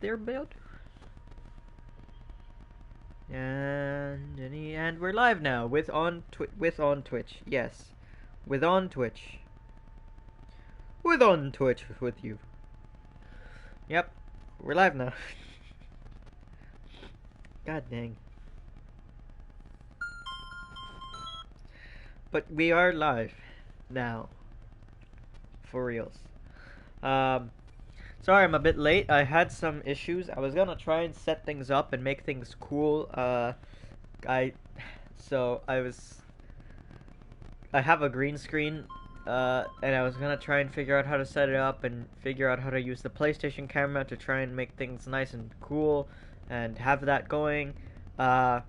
their build. And we're live now with on Twitch. Yes, with on Twitch. With on Twitch with you. Yep, we're live now. God dang. But we are live now. For reals. Sorry I'm a bit late. I had some issues. I was gonna try and set things up and make things cool. I have a green screen, and I was gonna try and figure out how to set it up and figure out how to use the PlayStation camera to try and make things nice and cool and have that going. But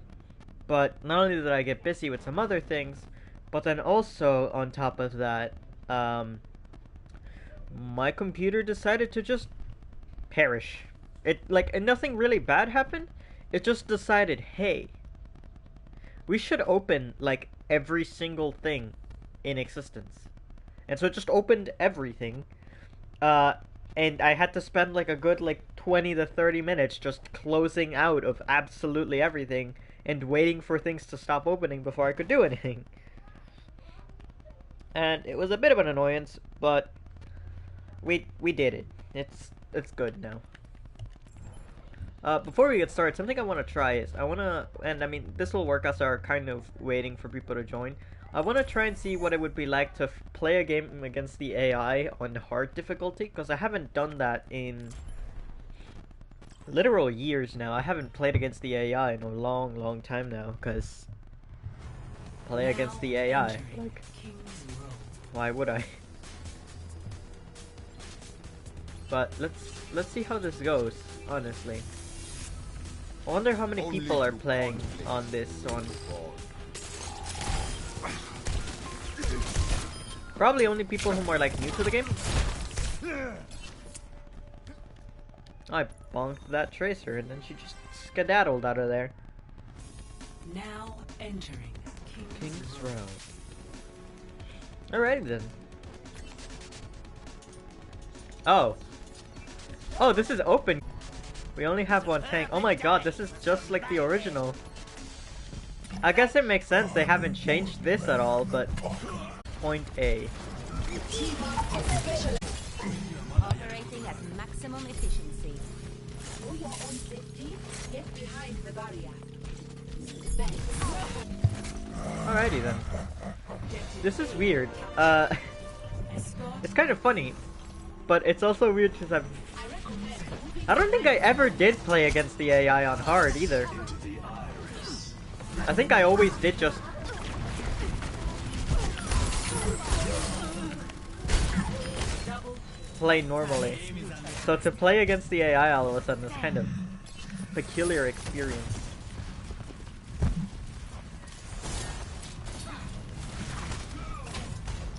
not only did I get busy with some other things, but then also on top of that, my computer decided to just perish. And nothing really bad happened. It just decided, hey, we should open like every single thing in existence. And so it just opened everything. And I had to spend like a good 20 to 30 minutes just closing out of absolutely everything and waiting for things to stop opening before I could do anything. And it was a bit of an annoyance, but we did it. It's good now. Before we get started, something I want to try is this will work as our kind of waiting for people to join. I want to try and see what it would be like to play a game against the AI on hard difficulty, because I haven't done that in literal years now. I haven't played against the AI in a long time now, because play against the AI, like, why would I? But let's see how this goes, honestly. I wonder how many people are playing on this one. Probably only people who are like new to the game. I bonked that Tracer and then she just skedaddled out of there. Now entering King's Row. Alrighty then. Oh, this is open. We only have one tank. Oh my god, this is just like the original. I guess it makes sense they haven't changed this at all, but... Point A. Operating at maximum efficiency. Alrighty then. This is weird. It's kind of funny, but it's also weird because I don't think I ever did play against the AI on hard either. I think I always did just play normally. So to play against the AI all of a sudden is kind of a peculiar experience.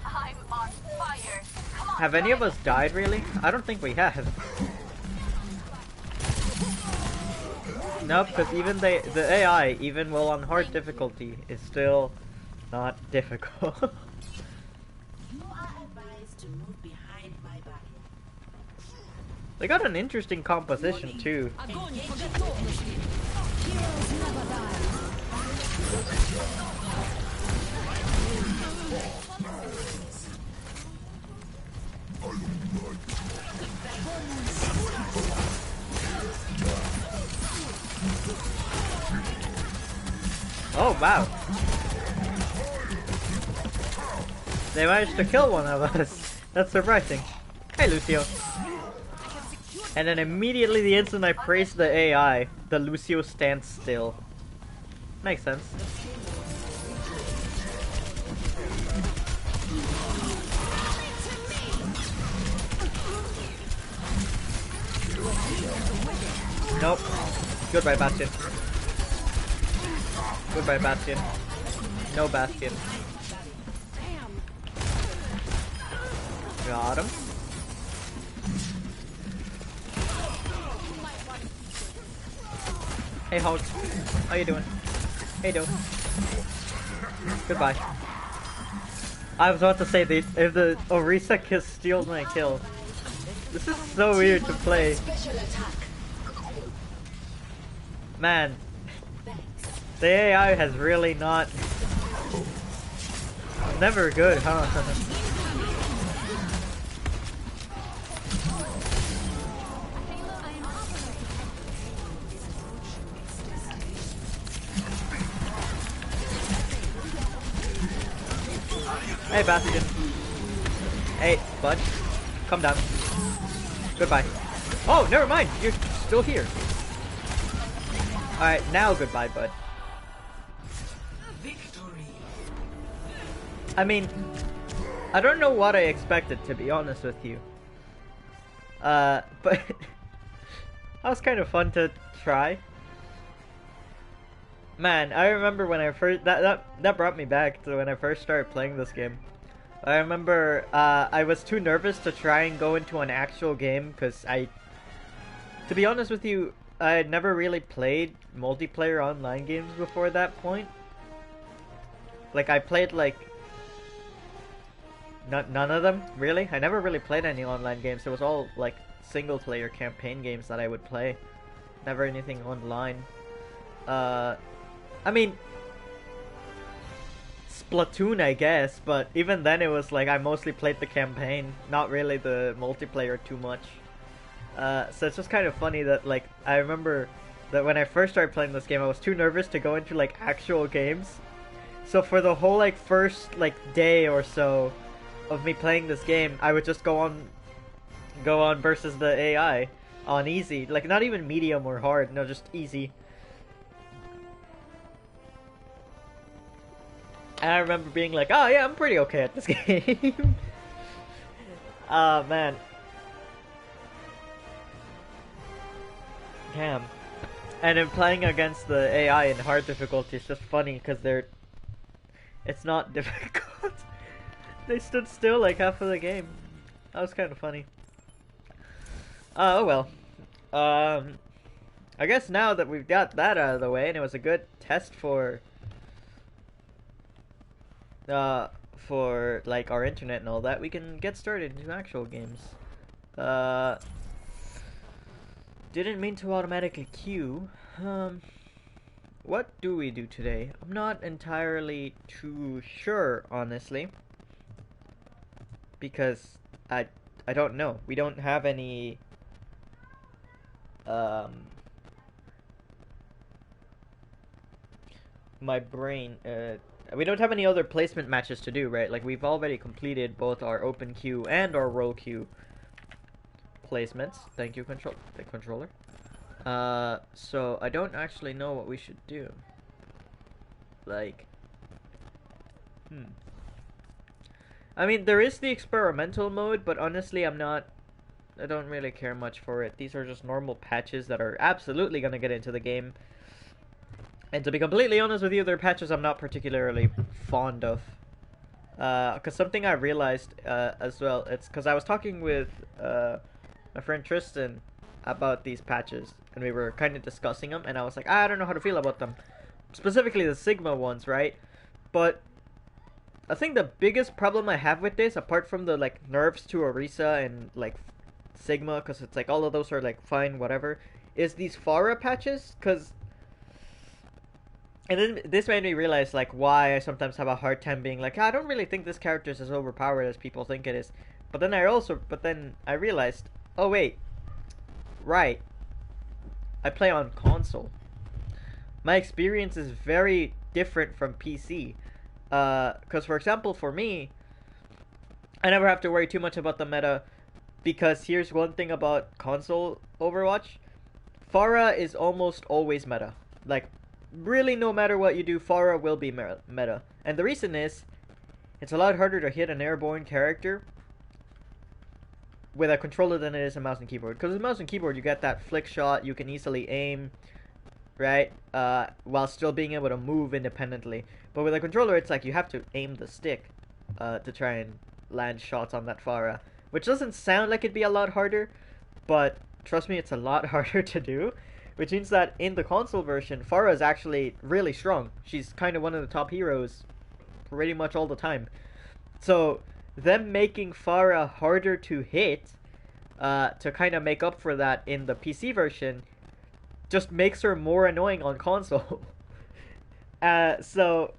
I'm on fire. Come on, Have any of us died really? I don't think we have. Nope, because even the AI, even while on hard difficulty, is still not difficult. You are advised to move behind my barrier. They got an interesting composition too. Oh wow. They managed to kill one of us. That's surprising. Hey Lucio. And then immediately the instant I praise the AI, the Lucio stands still. Makes sense. Nope. Goodbye, Bastion. Goodbye, Bastion. No Bastion. Got him. Hey Hulk, how you doing? Hey Do. Goodbye. I was about to say this, if the Orisa kiss steals my kill. This is so weird to play. Man, the AI has really not... Never good, huh? Hey, Bastion. Hey, bud. Come down. Goodbye. Oh, never mind. You're still here. Alright, now goodbye, bud. I mean, I don't know what I expected, to be honest with you. But that was kind of fun to try. Man, I remember when I first that brought me back to when I first started playing this game. I remember I was too nervous to try and go into an actual game because to be honest with you, I had never really played multiplayer online games before that point. Like I played like none of them really. I never really played any online games. It was all like single player campaign games that I would play. Never anything online. I mean, Splatoon, I guess, but even then it was like I mostly played the campaign, not really the multiplayer too much. So it's just kind of funny that like I remember that when I first started playing this game, I was too nervous to go into like actual games. So for the whole like first like day or so of me playing this game, I would just go on versus the AI on easy, like not even medium or hard, no, just easy. And I remember being like, oh yeah, I'm pretty okay at this game. Man. Damn. And then playing against the AI in hard difficulty is just funny because it's not difficult. They stood still like half of the game. That was kind of funny. Oh well. I guess now that we've got that out of the way, and it was a good test for like our internet and all that, we can get started into actual games. Didn't mean to automatically queue. What do we do today? I'm not entirely too sure, honestly, because I don't know. We don't have any my brain we don't have any other placement matches to do, right? Like we've already completed both our open queue and our roll queue placements. Thank you, controller. So I don't actually know what we should do. Like, I mean, there is the experimental mode, but honestly, I don't really care much for it. These are just normal patches that are absolutely gonna get into the game. And to be completely honest with you, they're patches I'm not particularly fond of. Because something I realized as well, it's because I was talking with my friend Tristan about these patches, and we were kind of discussing them, and I was like, I don't know how to feel about them. Specifically the Sigma ones, right? But I think the biggest problem I have with this, apart from the like nerfs to Orisa and like Sigma, because it's like all of those are like fine, whatever, is these Pharah patches, because... And then this made me realize like why I sometimes have a hard time being like, I don't really think this character is as overpowered as people think it is. But then I realized, oh wait, right, I play on console. My experience is very different from PC. Because for example, for me, I never have to worry too much about the meta, because here's one thing about console Overwatch. Pharah is almost always meta. Like, really, no matter what you do, Pharah will be meta. And the reason is, it's a lot harder to hit an airborne character with a controller than it is a mouse and keyboard. Because with mouse and keyboard, you get that flick shot, you can easily aim, right? While still being able to move independently. But with a controller, it's like you have to aim the stick to try and land shots on that Pharah. Which doesn't sound like it'd be a lot harder, but trust me, it's a lot harder to do. Which means that in the console version, Pharah is actually really strong. She's kind of one of the top heroes pretty much all the time. So, them making Pharah harder to hit, to kind of make up for that in the PC version, just makes her more annoying on console. So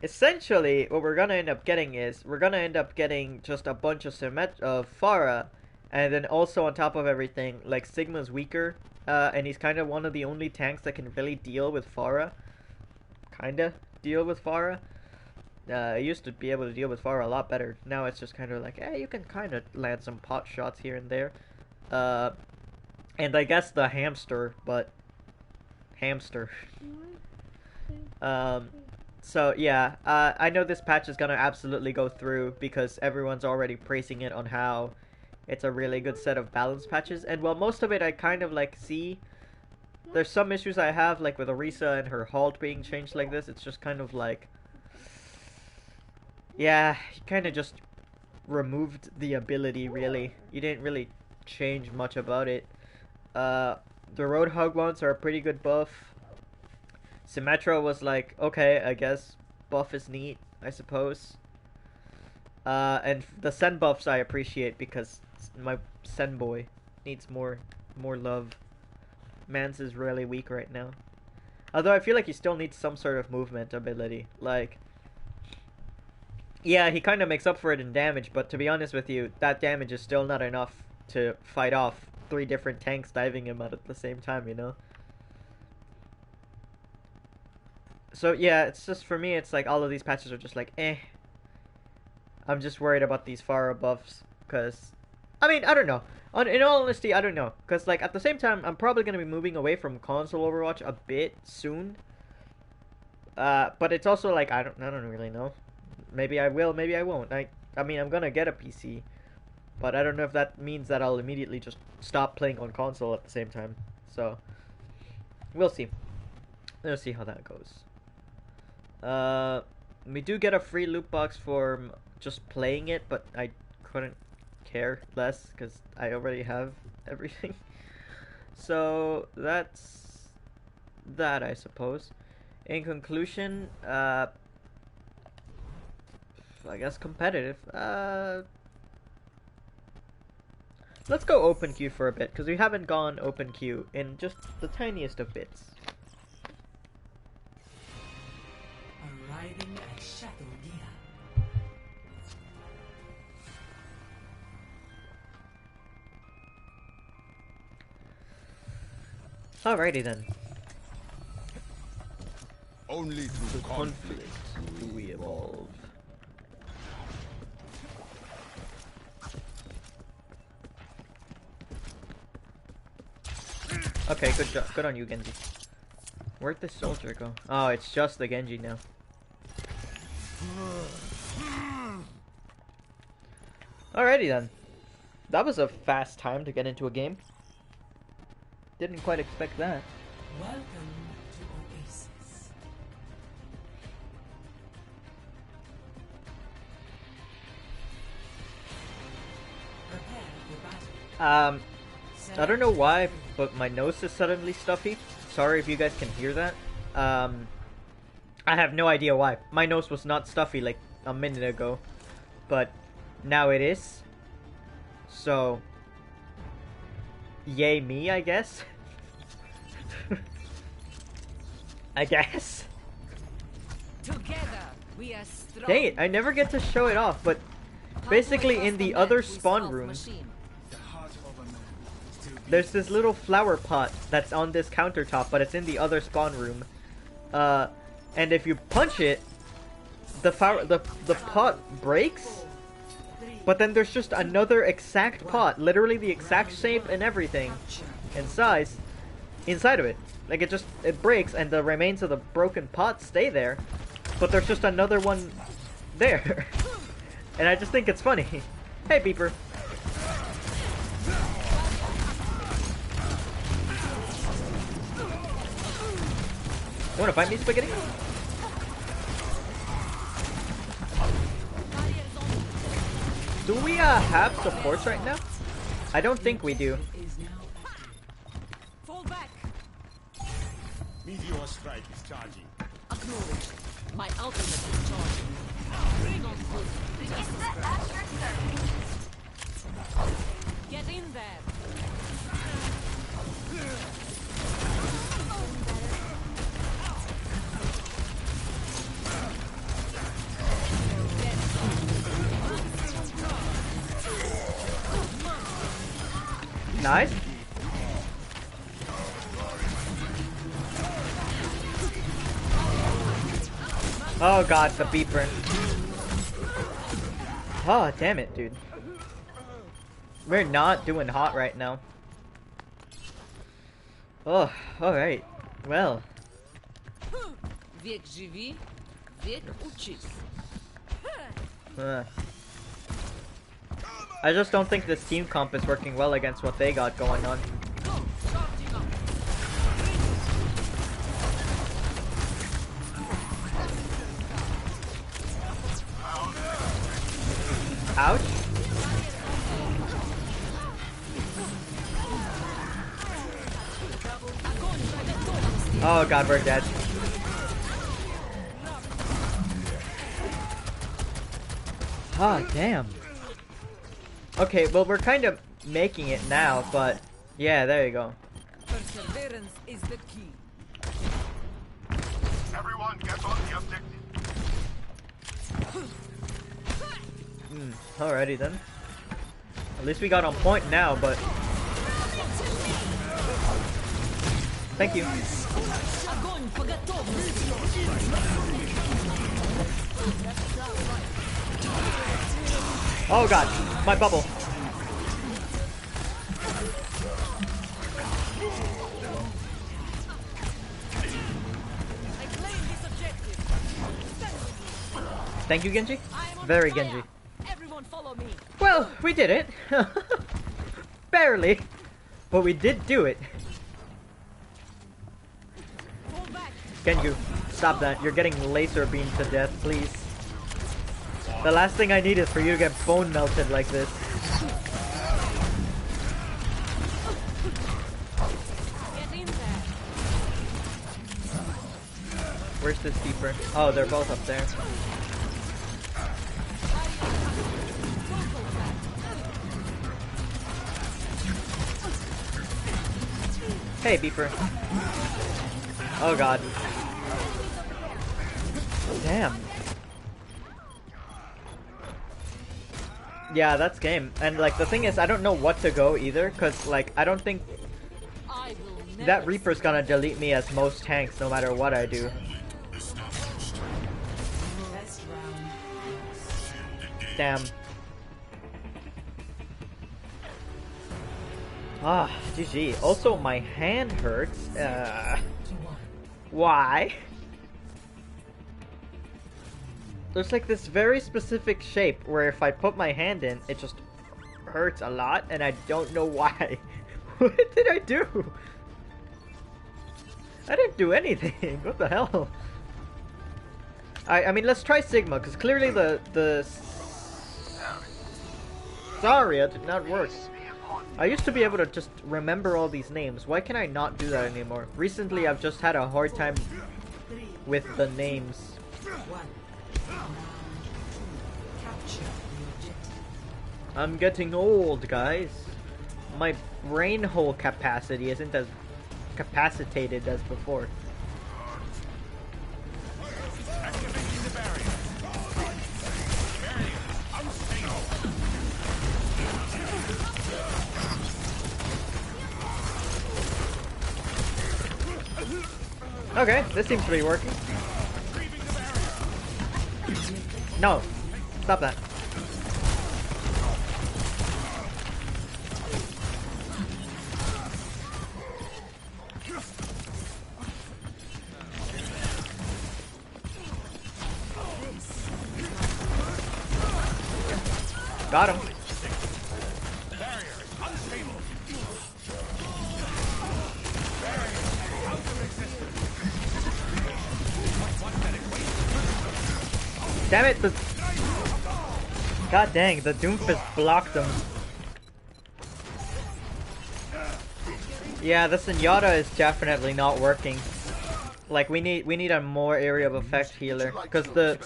essentially, what we're gonna end up getting is we're gonna end up getting just a bunch of Pharah, and then also on top of everything, like Sigma's weaker, and he's kind of one of the only tanks that can really deal with Pharah. I used to be able to deal with Pharah a lot better. Now it's just kind of like, you can kind of land some pot shots here and there. And I guess the hamster. So yeah, I know this patch is gonna absolutely go through because everyone's already praising it on how it's a really good set of balance patches. And while most of it I kind of like see, there's some issues I have, like with Orisa and her halt being changed like this. It's just kind of like, yeah, you kind of just removed the ability, really. You didn't really change much about it. The Roadhog ones are a pretty good buff. Symmetra was like, okay, I guess buff is neat, I suppose. And the Sen buffs I appreciate because my Sen boy needs more love. Mans is really weak right now. Although I feel like he still needs some sort of movement ability. Like, yeah, he kind of makes up for it in damage, but to be honest with you, that damage is still not enough to fight off 3 different tanks diving him out at the same time, you know? So yeah, it's just, for me, it's like all of these patches are just like, I'm just worried about these Pharah buffs, because, I mean, I don't know. In all honesty, I don't know, because like at the same time, I'm probably going to be moving away from console Overwatch a bit soon. But it's also like, I don't really know. Maybe I will, maybe I won't. I mean, I'm going to get a PC, but I don't know if that means that I'll immediately just stop playing on console at the same time. So, we'll see. Let's see how that goes. We do get a free loot box for just playing it, but I couldn't care less because I already have everything. So that's that, I suppose. In conclusion, I guess competitive. Let's go open queue for a bit because we haven't gone open queue in just the tiniest of bits. Arriving at Shadow Dia. Alrighty then. Only through conflict Do we evolve? Okay, good job. Good on you, Genji. Where'd the soldier go? Oh, it's just the Genji now. Alrighty then. That was a fast time to get into a game. Didn't quite expect that. Welcome to Oasis. Prepare for battle. I don't know why, but my nose is suddenly stuffy. Sorry if you guys can hear that. I have no idea why. My nose was not stuffy like a minute ago, but now it is. So, yay me, I guess. I guess. Together, we are strong. Dang it, I never get to show it off, but basically in the other spawn room, there's this little flower pot that's on this countertop, but it's in the other spawn room. And if you punch it, the pot breaks, but then there's just another exact pot, literally the exact shape and everything, and size, inside of it. Like it breaks, and the remains of the broken pot stay there, but there's just another one there. And I just think it's funny. Hey, Beeper. You wanna fight me, Spaghetti? Do we have supports right now? I don't think we do. Fall back. Meteor strike is charging. Acknowledge. My ultimate is charging. Bring on foot. Get in there. Nice. Oh god, the beeper. Oh, damn it, dude. We're not doing hot right now. Oh, alright. Well. Век живи, век учись. I just don't think this team comp is working well against what they got going on. Ouch. Oh god, we're dead. Ah, damn. Okay, well, we're kind of making it now, but yeah, there you go. Perseverance is the key. Everyone get on the objective. Alrighty then. At least we got on point now, but thank you. Огонь по готовности. Oh god, my bubble. I claim this objective. Stand with me. Thank you, Genji. I am on Very fire. Genji. Everyone follow me. Well, we did it. Barely, but we did do it. Fall back. Genju, stop that. You're getting laser beamed to death, please. The last thing I need is for you to get bone melted like this. Get in there. Where's this keeper? Oh, they're both up there. Hey, beeper. Oh god. Damn. Yeah, that's game. And like the thing is, I don't know what to go either, cause like I don't think I will never that Reaper's gonna delete me as most tanks no matter what I do. Best round. Damn. Ah, GG. Also, my hand hurts. Why? There's like this very specific shape where if I put my hand in, it just hurts a lot, and I don't know why. What did I do? I didn't do anything. What the hell? I mean, let's try Sigma, because clearly the Zarya did not work. I used to be able to just remember all these names. Why can I not do that anymore? Recently, I've just had a hard time with the names. Capture the objective. I'm getting old, guys. My brain hole capacity isn't as capacitated as before. Activating the barrier. Barrier unstable. Okay, this seems to be working. No, stop that. Got him. Barrier unstable. Damn it! God dang, the Doomfist blocked him. Yeah, the Senora is definitely not working. Like we need a more area of effect healer, because the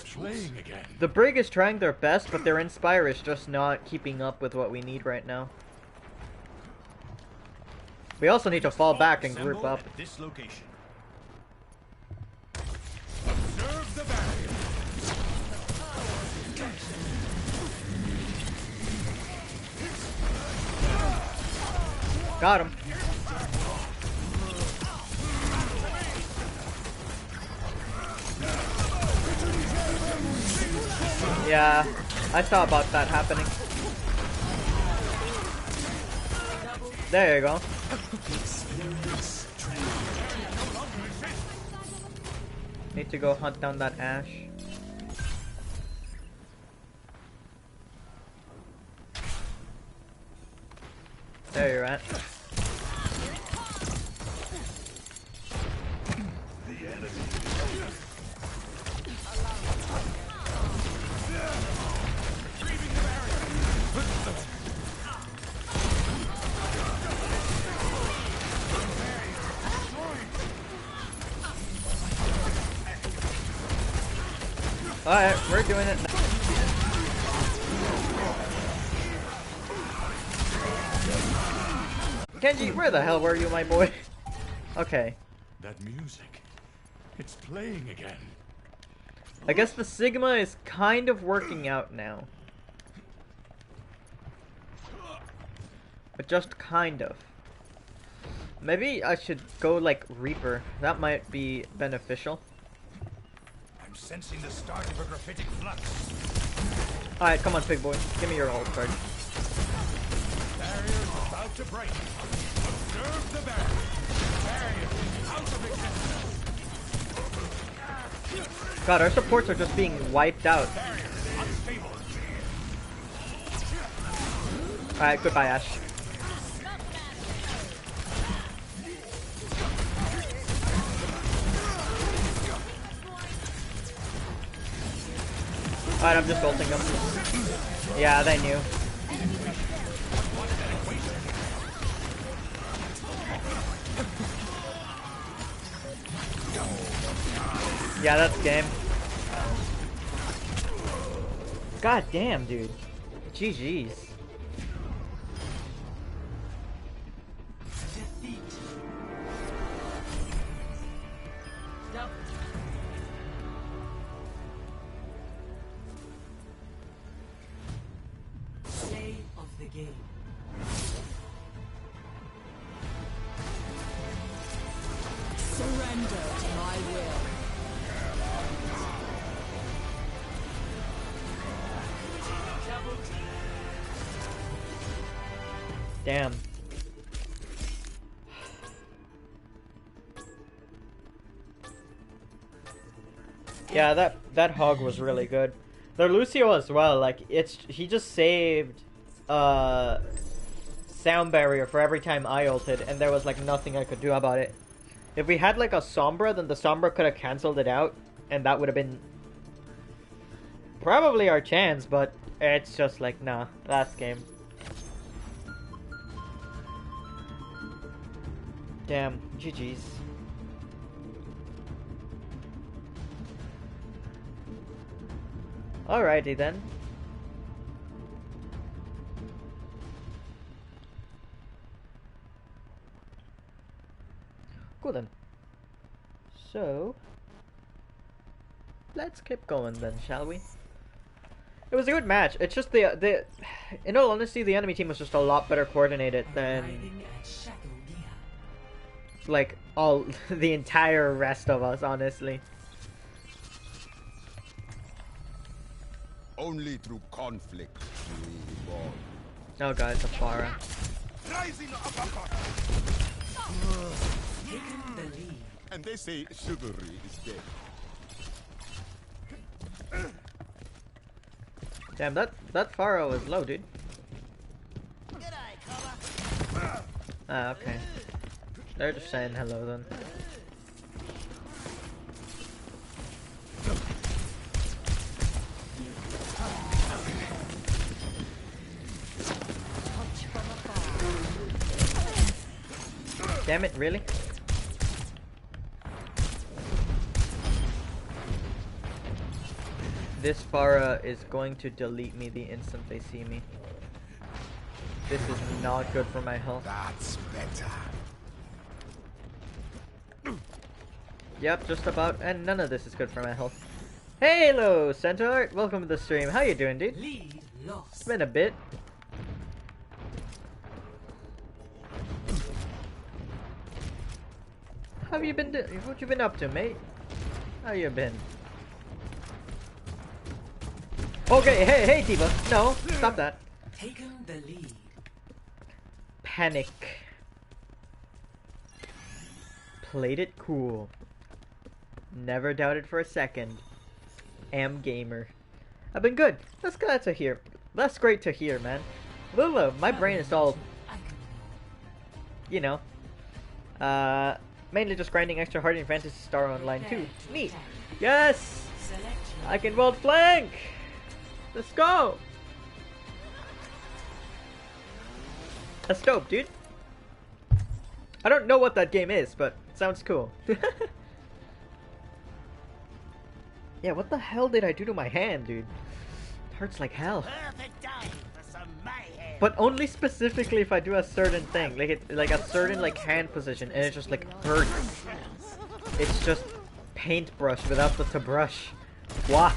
Brig is trying their best, but their Inspire is just not keeping up with what we need right now. We also need to fall back and group up. At this location. Observe the barrier. Got him. Yeah, I saw about that happening. There you go. Need to go hunt down that Ash. There you're at. Alright, we're doing it now. Genji, where the hell were you, my boy? Okay. That music. It's playing again. I guess the Sigma is kind of working out now. But just kind of. Maybe I should go like Reaper. That might be beneficial. I'm sensing the start of a graphitic flux. Alright, come on, big boy. Give me your ult card. Barrier's about to break. Observe the barrier. Barrier out of existence. God, our supports are just being wiped out. Barrier unstable. Alright, goodbye, Ash. Alright, I'm just ulting them. Yeah, they knew. Yeah, that's game. God damn, dude. GG's. Play of the game. Surrender to my will. Damn. Yeah, that hog was really good. The Lucio as well, like he just saved sound barrier for every time I ulted, and there was like nothing I could do about it. If we had like a Sombra, then the Sombra could have cancelled it out, and that would have been probably our chance, but it's just like, nah, last game. Damn, GG's. Alrighty then. Cool then. So, let's keep going then, shall we? It was a good match. It's just the in all honesty, the enemy team was just a lot better coordinated than Arriving at Shadow Near. like all the entire rest of us, honestly. Only through conflict will we evolve. Oh god, it's a Pharah. Rising uppercut! Taking the lead. And they say chivalry is dead. Damn, that Pharah was low, dude. Ah, okay. They're just saying hello then. Damn it, really? This Pharah is going to delete me the instant they see me. This is not good for my health. That's better. Yep, just about, and none of this is good for my health. Hello, Centaur! Welcome to the stream. How you doing, dude? Lead lost. It's been a bit. How you been what you been up to, mate? How you been? Okay, hey, Diva. No, stop that. Taken the lead. Panic. Played it cool. Never doubted for a second. Am gamer. I've been good. That's glad to hear. That's great to hear, man. Lula, my brain is all, you know, mainly just grinding extra hard in Fantasy Star Online too. Neat. Yes! I can world flank! Let's go! That's dope, dude. I don't know what that game is, but it sounds cool. Yeah, what the hell did I do to my hand, dude? It hurts like hell. Perfect time for some mayhem. But only specifically if I do a certain thing, like a certain like hand position, and it just like hurts. It's just paintbrush without the to brush. Why?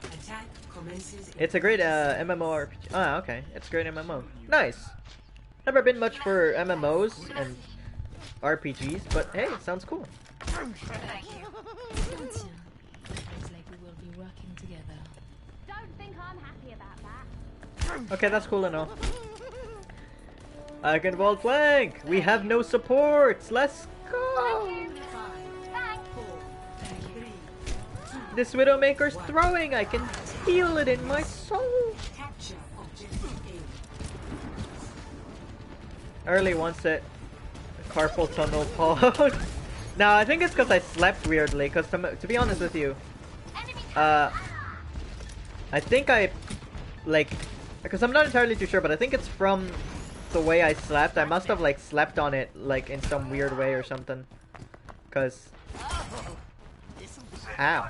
Attack commences. It's a great MMORPG. Ah, okay. It's a great MMO. Nice. Never been much for MMOs and RPGs, but hey, it sounds cool. Don't you? Looks like we will be working together. Don't think I'm happy about that. Okay, that's cool and all. I can wall flank! We have no supports! Let's go! This Widowmaker's throwing! I can feel it in my soul! Capture objective A. Early onset. Carpal tunnel pause. No, I think it's because I slept weirdly, because to be honest with you, I think I, like, because I'm not entirely too sure, but I think it's from the way I slept. I must have, like, slept on it, like, in some weird way or something. Because... Ow.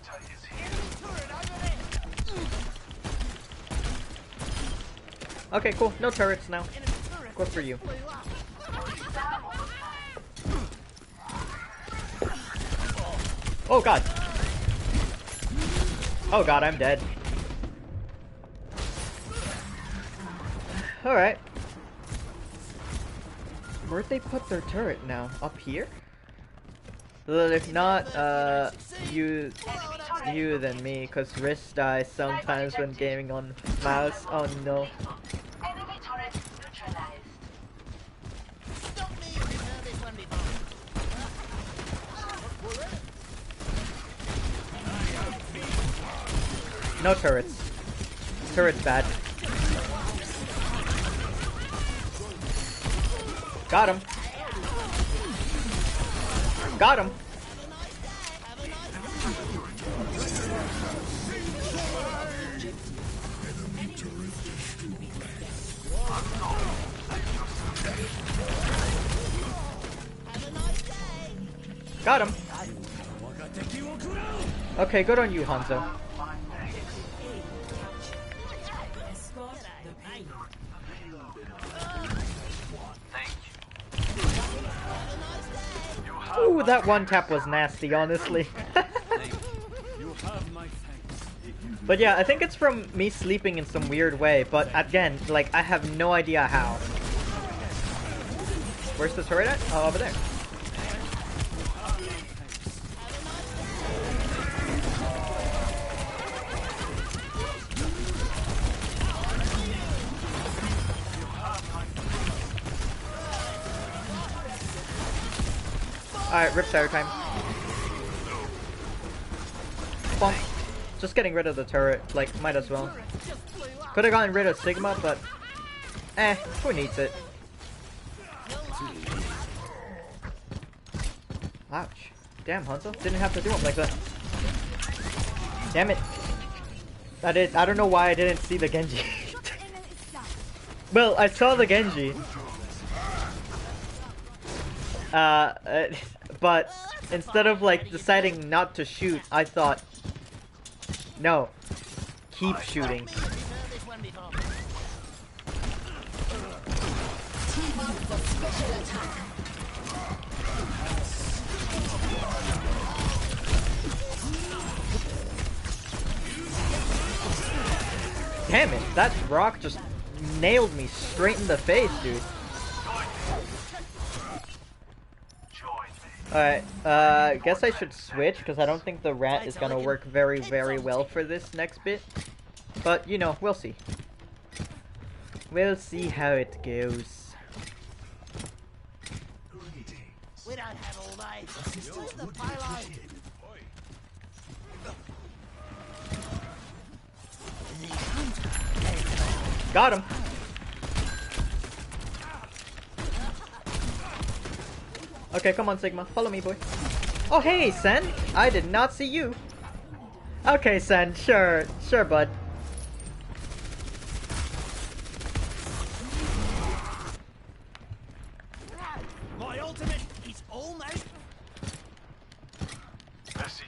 Okay, cool. No turrets now. Good for you. Oh god. Oh god, I'm dead. Alright. Where'd they put their turret now? Up here? Well, if not, you than me, cause wrist dies sometimes when gaming on mouse. Oh no. Enemy turret neutralized. Stop me, you've heard this one before. No turrets. Turret's bad. Got him. Got him. Got him. Okay, good on you, Hanzo. Escort the payload. Ooh, that one tap was nasty, honestly. But yeah, I think it's from me sleeping in some weird way, but again, like, I have no idea how. Where's the turret at? Oh, over there. Alright, Riptire time. Bonk. Just getting rid of the turret, like, might as well. Could have gotten rid of Sigma, but... who needs it? Ouch. Damn, Hanzo. Didn't have to do him like that. Damn it. I don't know why I didn't see the Genji. Well, I saw the Genji. But instead of like deciding not to shoot, I thought, no, keep shooting. Damn it, that rock just nailed me straight in the face, dude. Alright, guess I should switch, because I don't think the rat is gonna work very, very well for this next bit. But, you know, we'll see. We'll see how it goes. We don't have all day. Where's the payload? Got him! Okay, come on, Sigma. Follow me, boy. Oh, hey, Sen! I did not see you. Okay, Sen. Sure. Sure, bud. My ultimate is almost... Merci.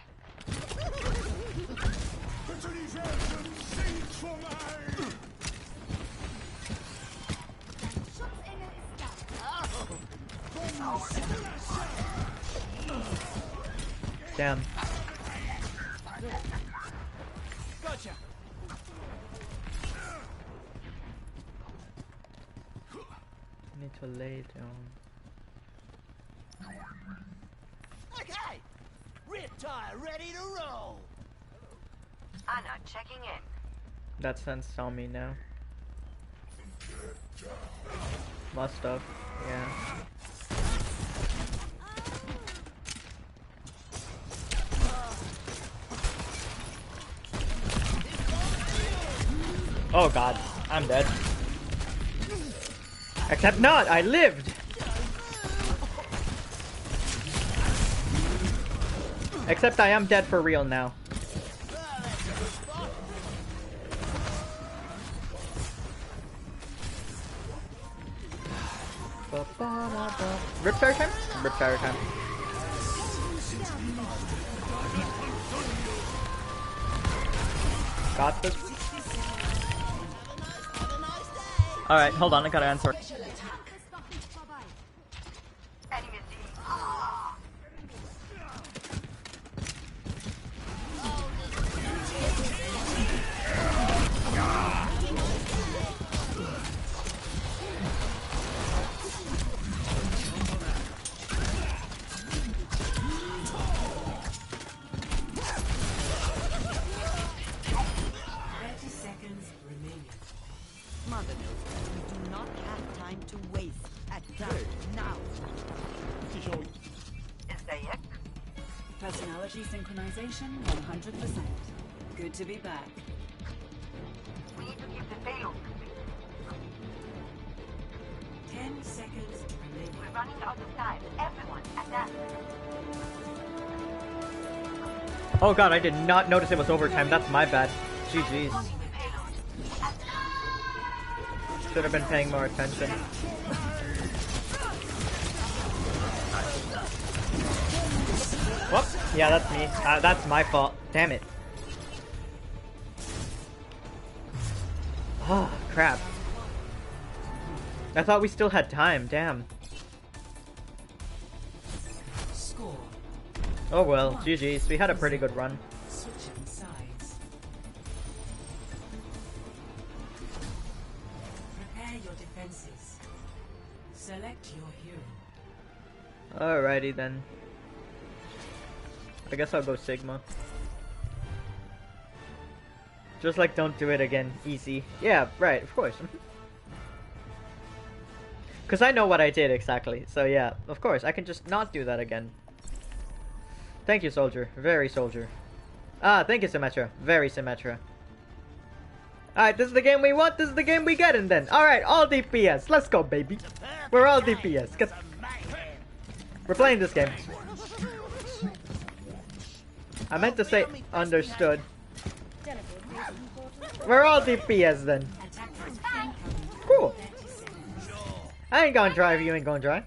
Damn. Gotcha. Need to lay down. Okay. Rear tire ready to roll. Anna checking in. That Sen saw me now. Must have. Yeah. Oh god, I'm dead. Except not, I lived! Except I am dead for real now. Rip fire time? Rip fire time. Got this. Alright, hold on, I gotta answer. Personality synchronization 100%. Good to be back. We need to keep the payload moving. 10 seconds remaining. We're running out of time. Everyone, adapt. Oh god, I did not notice it was overtime. That's my bad. GG's. Should have been paying more attention. Whoops. Yeah, that's me. That's my fault. Damn it. Oh, crap. I thought we still had time. Damn. Score. Oh well, GG's. We had a pretty good run. Switching sides. Prepare your defenses. Select your hero. Alrighty then. I guess I'll go Sigma. Just like don't do it again. Easy. Yeah, right, of course. Because I know what I did exactly. So yeah, of course. I can just not do that again. Thank you, Soldier. Very Soldier. Ah, thank you, Symmetra. Very Symmetra. Alright, this is the game we want. This is the game we get in then. Alright, all DPS. Let's go, baby. We're all DPS. We're playing this game. I meant to say understood. We're all DPS then. Cool. I ain't gonna drive, you ain't gonna drive.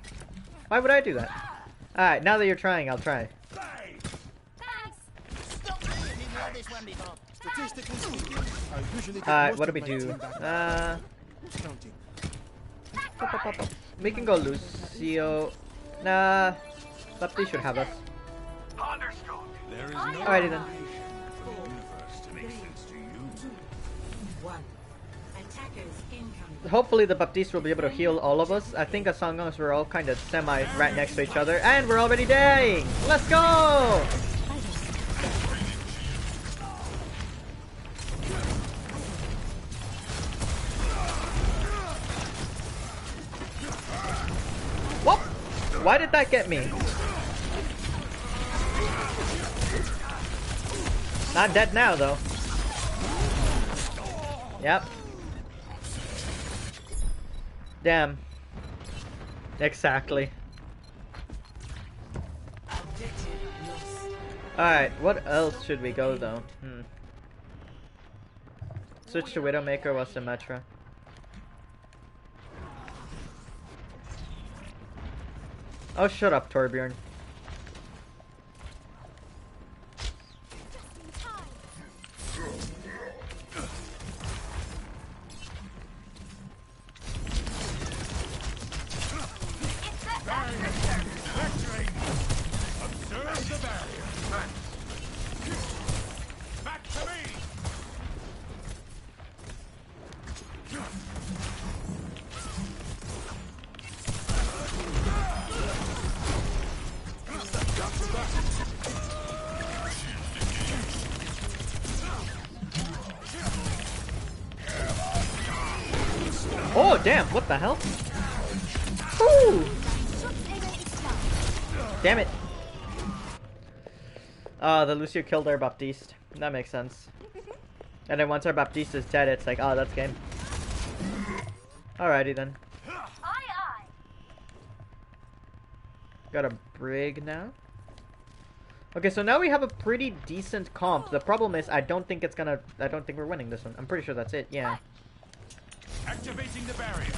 Why would I do that? Alright, now that you're trying, I'll try. Alright, what do we do? We can go Lucio. Nah, Lepti should have us. Alrighty then. One. Attackers incoming. hopefully the Baptiste will be able to heal all of us. I think as long as we're all kind of semi right next to each other, and we're already dying. Let's go! Whoop! Why did that get me? I'm dead now, though. Yep. Damn. Exactly. Alright, what else should we go, though? Switch to Widowmaker was Symmetra. Oh, shut up, Torbjorn. Observe the barrier. Back to me. Oh, damn, what the hell? Ooh. Damn it. The Lucio killed our Baptiste. That makes sense. And then once our Baptiste is dead, it's like, oh, that's game. Alrighty then. Got a Brig now. Okay, so now we have a pretty decent comp. The problem is, I don't think we're winning this one. I'm pretty sure that's it, yeah. Activating the barrier.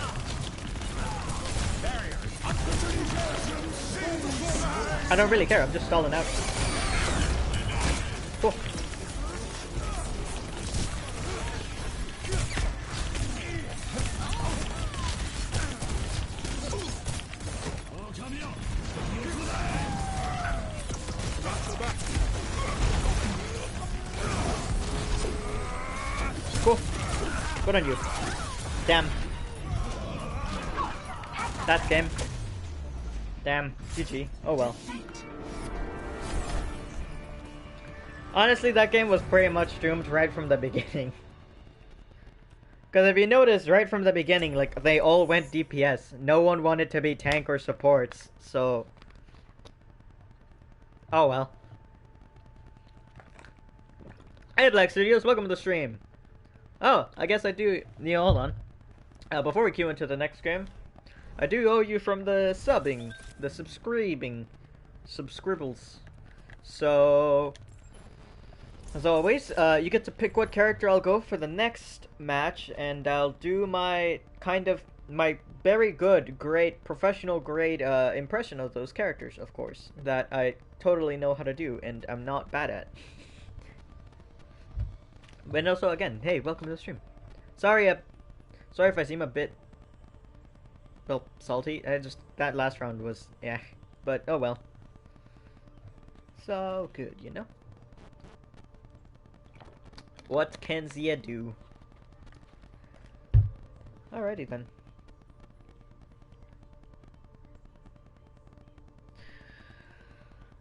I don't really care, I'm just stalling out. Cool. Cool. Good on you. Damn. That's game. Damn. GG. Oh well. Honestly, that game was pretty much doomed right from the beginning. Because if you notice, right from the beginning, like, they all went DPS. No one wanted to be tank or supports, so... Oh well. Hey, Black Studios, welcome to the stream. Oh, I guess I do... Yeah, hold on. Before we queue into the next game, I do owe you from the subbing, the subscribbles. So, as always, you get to pick what character I'll go for the next match, and I'll do my my very good, great, professional grade impression of those characters, of course, that I totally know how to do, and I'm not bad at. But also, again, hey, welcome to the stream. Sorry if I seem a bit, well, salty. That last round was, yeah, but oh well. So good, you know? What can ya do? Alrighty then.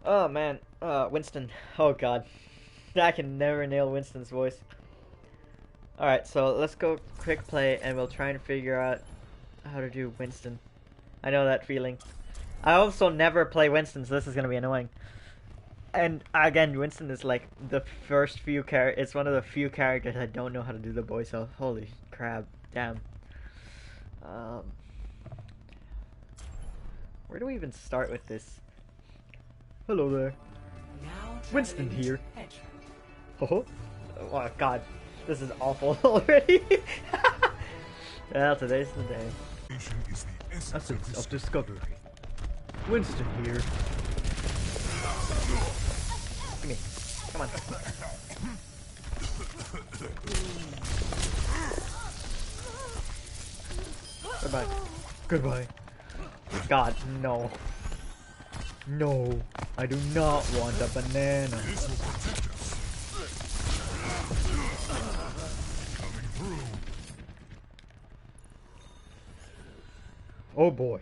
Oh man, Winston. Oh god. I can never nail Winston's voice. Alright, so let's go quick play and we'll try and figure out how to do Winston. I know that feeling. I also never play Winston, so this is gonna be annoying. And again, Winston is like the first few it's one of the few characters I don't know how to do the voice of. Holy crap, damn. Where do we even start with this? Hello there. Winston here. Oh god, this is awful already. Well, today's the day. Essence of discovery. Winston here. Give me. Come on. Goodbye. Goodbye. God, no. No, I do not want a banana. Oh boy.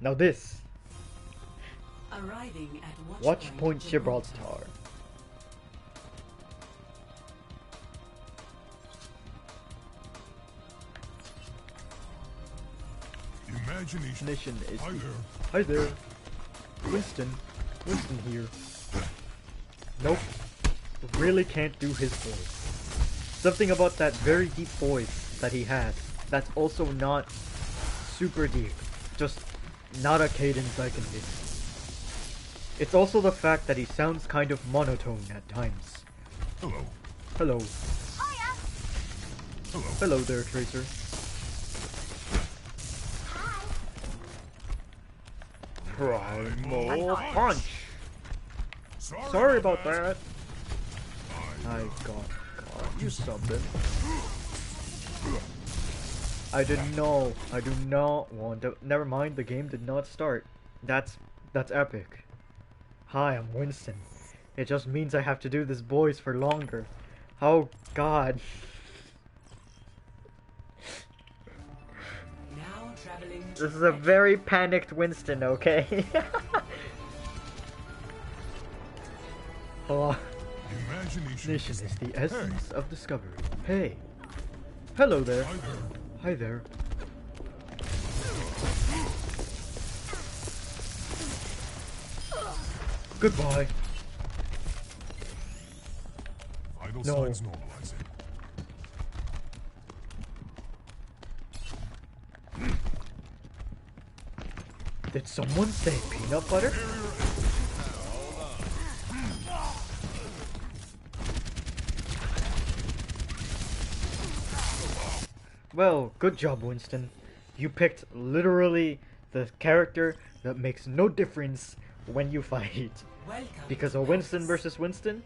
Now this. Arriving at Watch Point Gibraltar. Imagination. Mission is. Hi there. Hi there. Winston. Winston here. Nope. Really can't do his voice. Something about that very deep voice that he has. That's also not super deep. Just not a cadence I can do. It's also the fact that he sounds kind of monotone at times. Hello. Hello. Hiya. Hello. Hello there, Tracer. Primal Punch! Sorry about that. I got you something. I didn't know. I do not want to. Never mind, the game did not start. That's epic. Hi, I'm Winston. It just means I have to do this voice for longer. Oh God. Now traveling to This is a very panicked Winston, okay? Oh, Imagination is the essence of discovery. Hey. Hello there. Hi there. Hi there. Goodbye. Vital No. signs normalizing. Did someone say peanut butter? Well, good job, Winston. You picked literally the character that makes no difference when you fight. welcome. Because a Winston versus Winston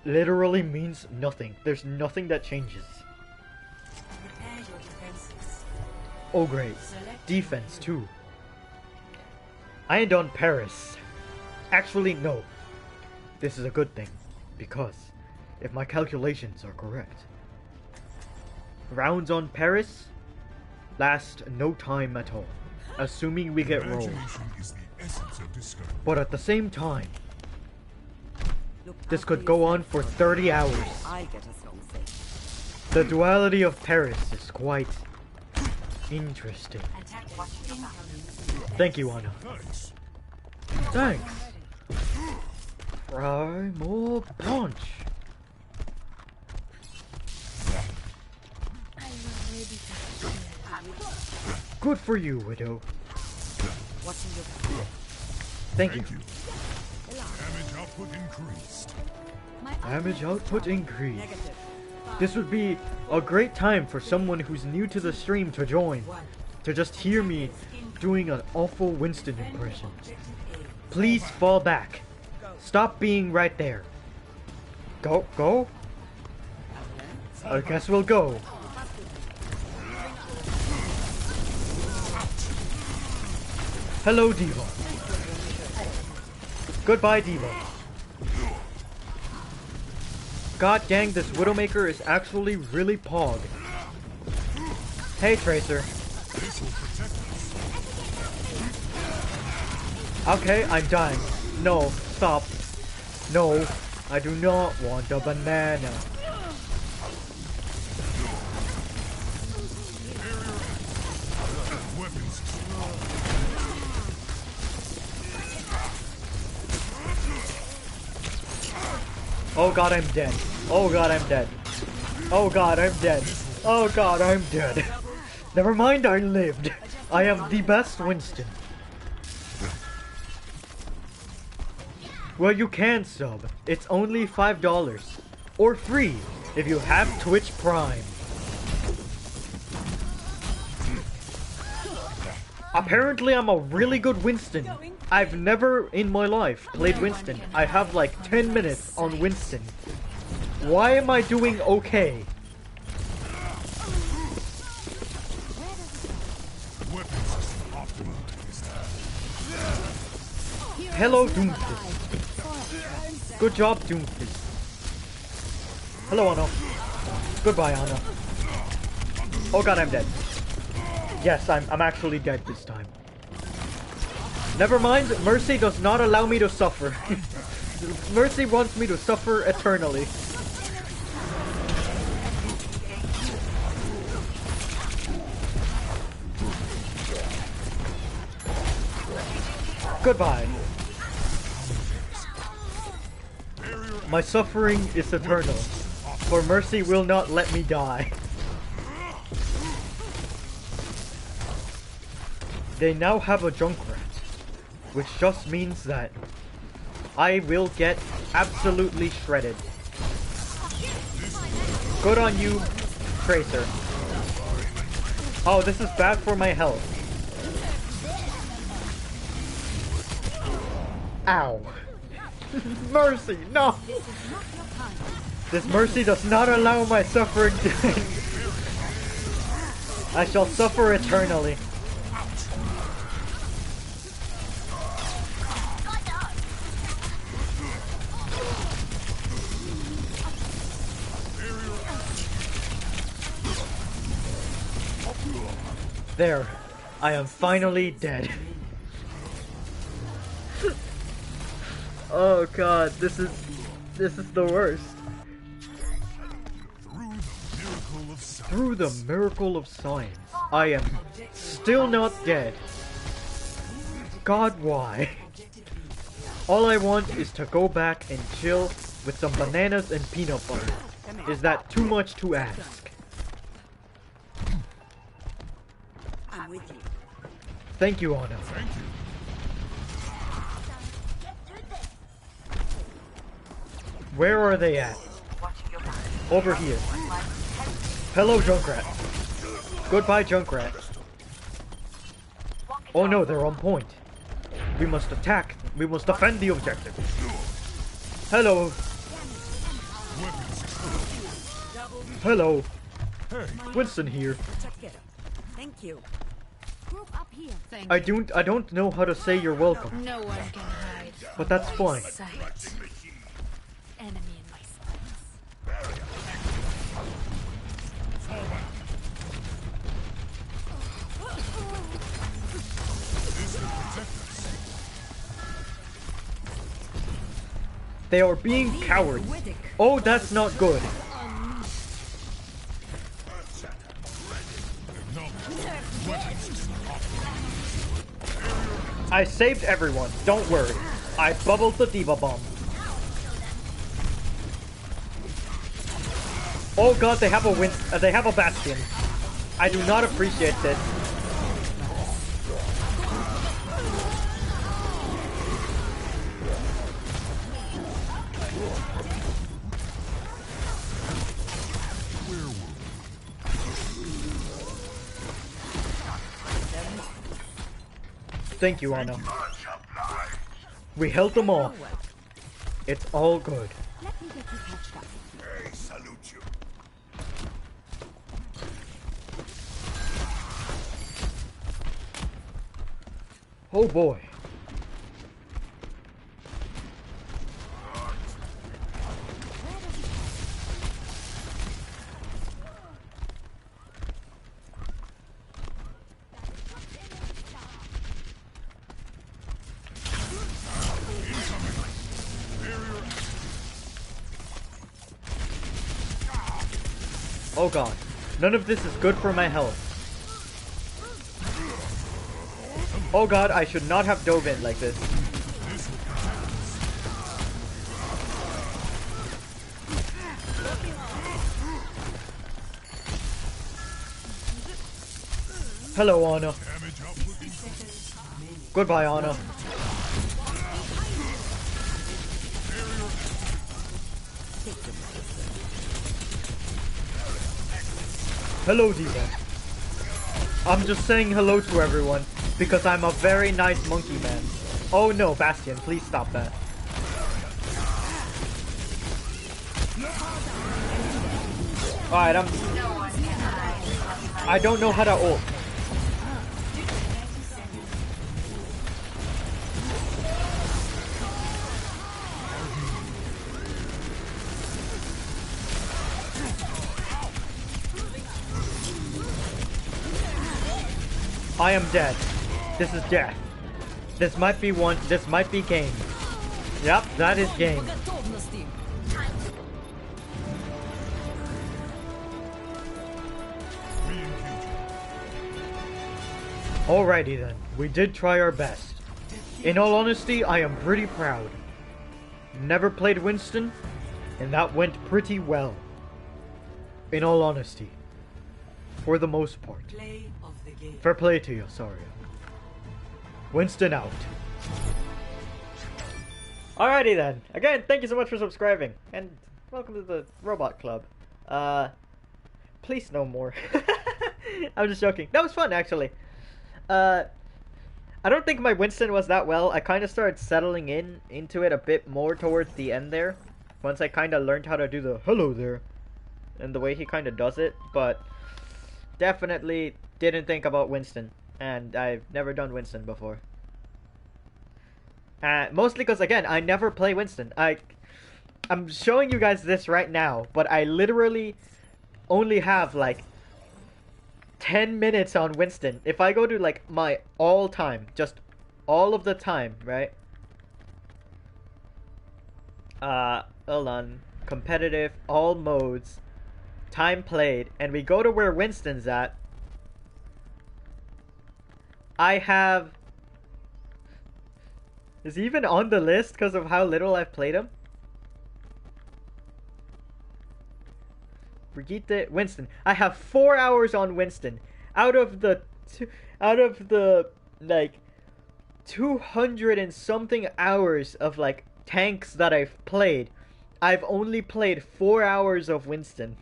literally means nothing. There's nothing that changes. Prepare your defenses. Oh great. Defense too. I ain't on Paris. Actually, no. This is a good thing. Because if my calculations are correct, rounds on Paris last no time at all. Assuming we get rolled. Imagination is the essence of discovery. But at the same time, this could go on for 30 hours. I'll get us home safe. The duality of Paris is quite interesting. Attack incoming. Thank you, Anna. Thanks. Thanks. Primal Punch. Good for you, Widow. Watching your back. Thank you. Damage output increased. Damage output increased. Negative. This would be a great time for someone who's new to the stream to join. To just hear me doing an awful Winston impression. Please fall back. Stop being right there. Go? I guess we'll go. Hello, Diva. Goodbye, Diva. God dang, this Widowmaker is actually really pog. Hey, Tracer. This will protect us. Okay, I'm dying. No, stop. No, I do not want a banana. Weapons. Oh god, I'm dead. Oh god, I'm dead. Oh god, I'm dead. Oh god, I'm dead. Never mind, I lived. I am the best Winston. Well, you can sub. It's only $5. Or free, if you have Twitch Prime. Apparently, I'm a really good Winston. I've never in my life played Winston. I have like 10 minutes on Winston. Why am I doing okay? Weapons system optimized. Hello, Doomfist. Good job, Doomfist. Hello, Anna. Goodbye, Anna. Oh god, I'm dead. Yes, I'm actually dead this time. Never mind, Mercy does not allow me to suffer. Mercy wants me to suffer eternally. Goodbye. My suffering is eternal, for Mercy will not let me die. They now have a Junkrat, which just means that I will get absolutely shredded. Good on you, Tracer. Oh, this is bad for my health. Ow. Mercy, no! This Mercy does not allow my suffering to end. I shall suffer eternally. There, I am finally dead. Oh god, this is the worst. Through the miracle of science, I am still not dead. God, why? All I want is to go back and chill with some bananas and peanut butter. Is that too much to ask? I'm with you. Thank you, Anna. Thank you. Where are they at? Over here. Hello, Junkrat. Goodbye, Junkrat. Oh no, they're on point. We must attack. We must defend the objective. Hello. Hello. Winston here. Thank you. Group up here. Thank I don't know how to say you're welcome, No one can hide. but that's fine. Sight. Enemy in my sights. They are being cowards. Oh, that's not good. I saved everyone. Don't worry. I bubbled the Diva Bomb. Oh god, they have a they have a Bastion. I do not appreciate this. Thank you, Anna. We held them off. It's all good. Let me get you patched up. Hey, salute you. Oh boy. Oh god. None of this is good for my health. Oh god, I should not have dove in like this. Hello, Anna. Goodbye, Anna. Hello, Diva. I'm just saying hello to everyone, because I'm a very nice monkey man. Oh no, Bastion, please stop that. Alright, I don't know how to ult. I am dead. This is death. This might be one. This might be game. Yep, that is game. Alrighty then, we did try our best. In all honesty, I am pretty proud. Never played Winston, and that went pretty well. In all honesty. For the most part. Play of the game. Fair play to you, sorry. Winston out. Alrighty then. Again, thank you so much for subscribing. And welcome to the Robot Club. Please no more. I'm just joking. That was fun, actually. I don't think my Winston was that well. I kind of started settling into it a bit more towards the end there. Once I kind of learned how to do the hello there. And the way he kind of does it. But definitely didn't think about Winston. And I've never done Winston before. Mostly because, again, I never play Winston. I'm showing you guys this right now. But I literally only have, like, 10 minutes on Winston. If I go to like my all time, just all of the time, right? Hold on. Competitive, all modes, time played, and we go to where Winston's at. I have... Is he even on the list because of how little I've played him? Brigitte, Winston. I have 4 hours on Winston. Out of the like 200 and something hours of like tanks that I've played, I've only played 4 hours of Winston.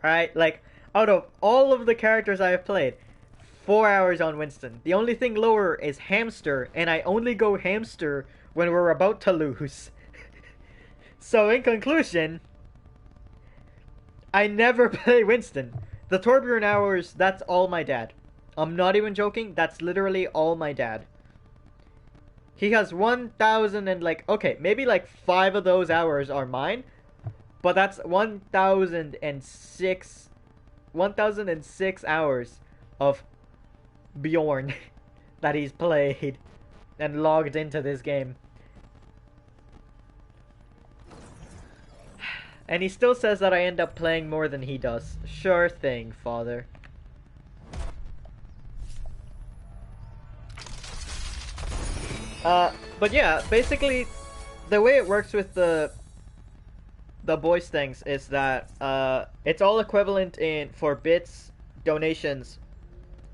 Alright, like out of all of the characters I have played, 4 hours on Winston. The only thing lower is Hamster, and I only go Hamster when we're about to lose. So, in conclusion, I never play Winston. The Torbjorn hours, that's all my dad. I'm not even joking, that's literally all my dad. He has 1,000 and like, okay, maybe like 5 of those hours are mine, but that's 1,006 hours of Bjorn that he's played and logged into this game. And he still says that I end up playing more than he does. Sure thing, father. But yeah, basically, the way it works with the boys things is that, it's all equivalent for bits, donations,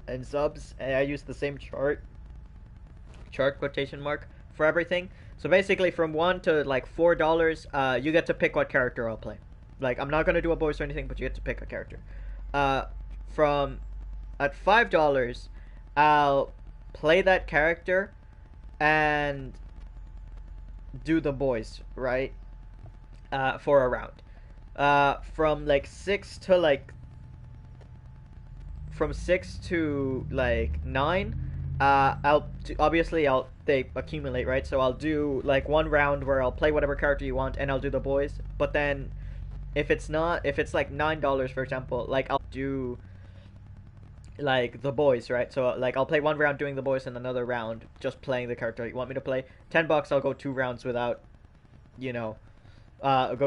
and subs. And I use the same chart quotation mark, for everything. So basically, from $1 to like $4, you get to pick what character I'll play. Like, I'm not gonna do a voice or anything, but you get to pick a character. At $5, I'll play that character and do the boys, right? For a round. From 6 to 9. They accumulate, right? So I'll do like one round where I'll play whatever character you want and I'll do the boys. But then if it's like $9, for example, like I'll do like the boys, right? So like I'll play one round doing the boys and another round just playing the character you want me to play. $10, I'll go 2 rounds without, go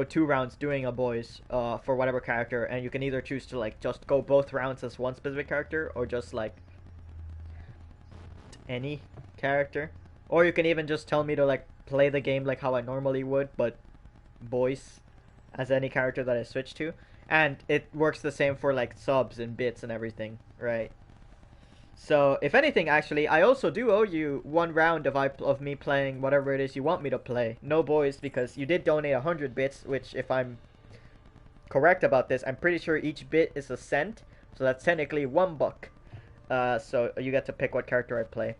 2 rounds doing a boys for whatever character, and you can either choose to like just go both rounds as one specific character or just like any character, or you can even just tell me to like play the game like how I normally would, but voice as any character that I switch to. And it works the same for like subs and bits and everything, right? So if anything, actually, I also do owe you 1 round of me playing whatever it is you want me to play. No boys, because you did donate 100 bits, which, if I'm correct about this, I'm pretty sure each bit is a cent, so that's technically $1. So you get to pick what character I play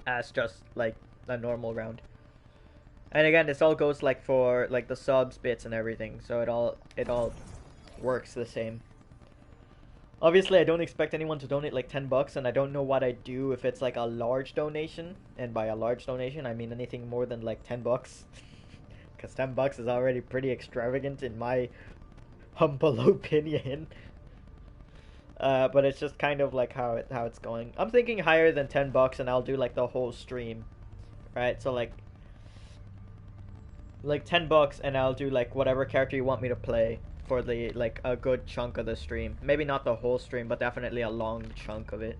as just like a normal round. And again, this all goes like for like the subs, bits, and everything. So it all works the same. Obviously, I don't expect anyone to donate like $10, and I don't know what I'd do if it's like a large donation. And by a large donation, I mean anything more than like $10, because $10 is already pretty extravagant in my humble opinion. But it's just kind of like how it's going. I'm thinking higher than $10 and I'll do like the whole stream. Right? So like $10 and I'll do like whatever character you want me to play for the like a good chunk of the stream. Maybe not the whole stream, but definitely a long chunk of it.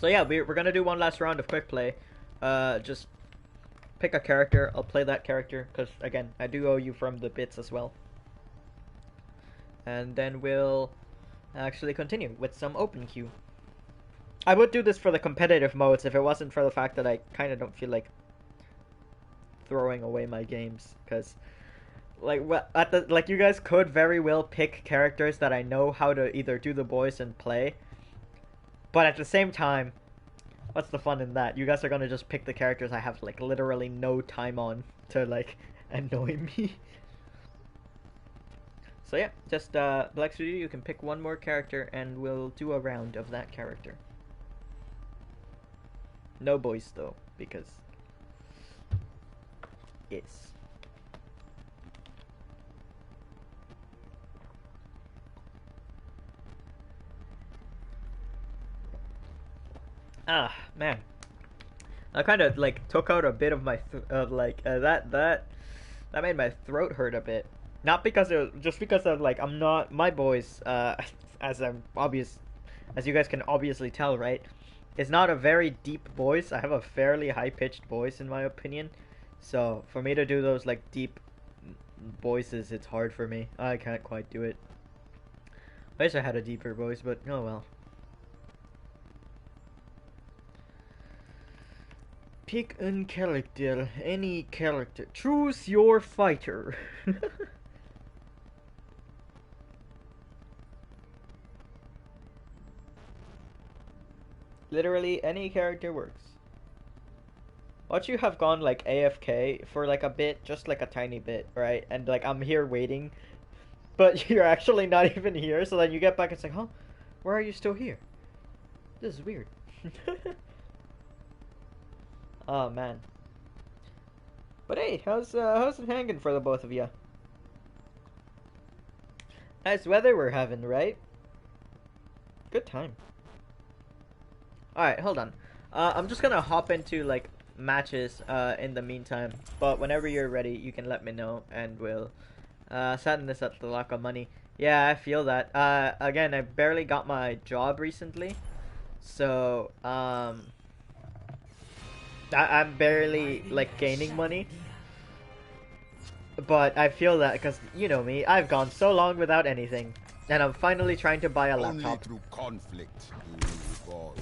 So yeah, we're gonna do one last round of quick play. Just pick a character. I'll play that character because again, I do owe you from the bits as well. And then we'll actually continue with some open queue. I would do this for the competitive modes if it wasn't for the fact that I kind of don't feel like throwing away my games, because like you guys could very well pick characters that I know how to either do the voice and play, but at the same time, what's the fun in that? You guys are gonna just pick the characters I have like literally no time on to like annoy me. So yeah, just Black Studio, you can pick one more character and we'll do a round of that character. No boys though, because yes. Ah, man. I kind of like took out a bit of my that made my throat hurt a bit. Not because just because of like I'm not my voice as you guys can obviously tell, right? It's not a very deep voice. I have a fairly high-pitched voice in my opinion. So, for me to do those like deep voices, it's hard for me. I can't quite do it. I wish I had a deeper voice, but oh well. Pick a character, any character. Choose your fighter. Literally any character works. Watch you have gone like AFK for like a bit, just like a tiny bit, right? And like I'm here waiting, but you're actually not even here. So then you get back and say, "Huh? Why are you still here? This is weird." Oh man. But hey, how's it hanging for the both of you? Nice weather we're having, right? Good time. Alright, hold on. I'm just gonna hop into like matches in the meantime, but whenever you're ready you can let me know and we'll setting this up to lock of money. Yeah, I feel that. Again, I barely got my job recently, so I'm barely like gaining money, but I feel that because you know me, I've gone so long without anything and I'm finally trying to buy a laptop. Only through conflict do we evolve.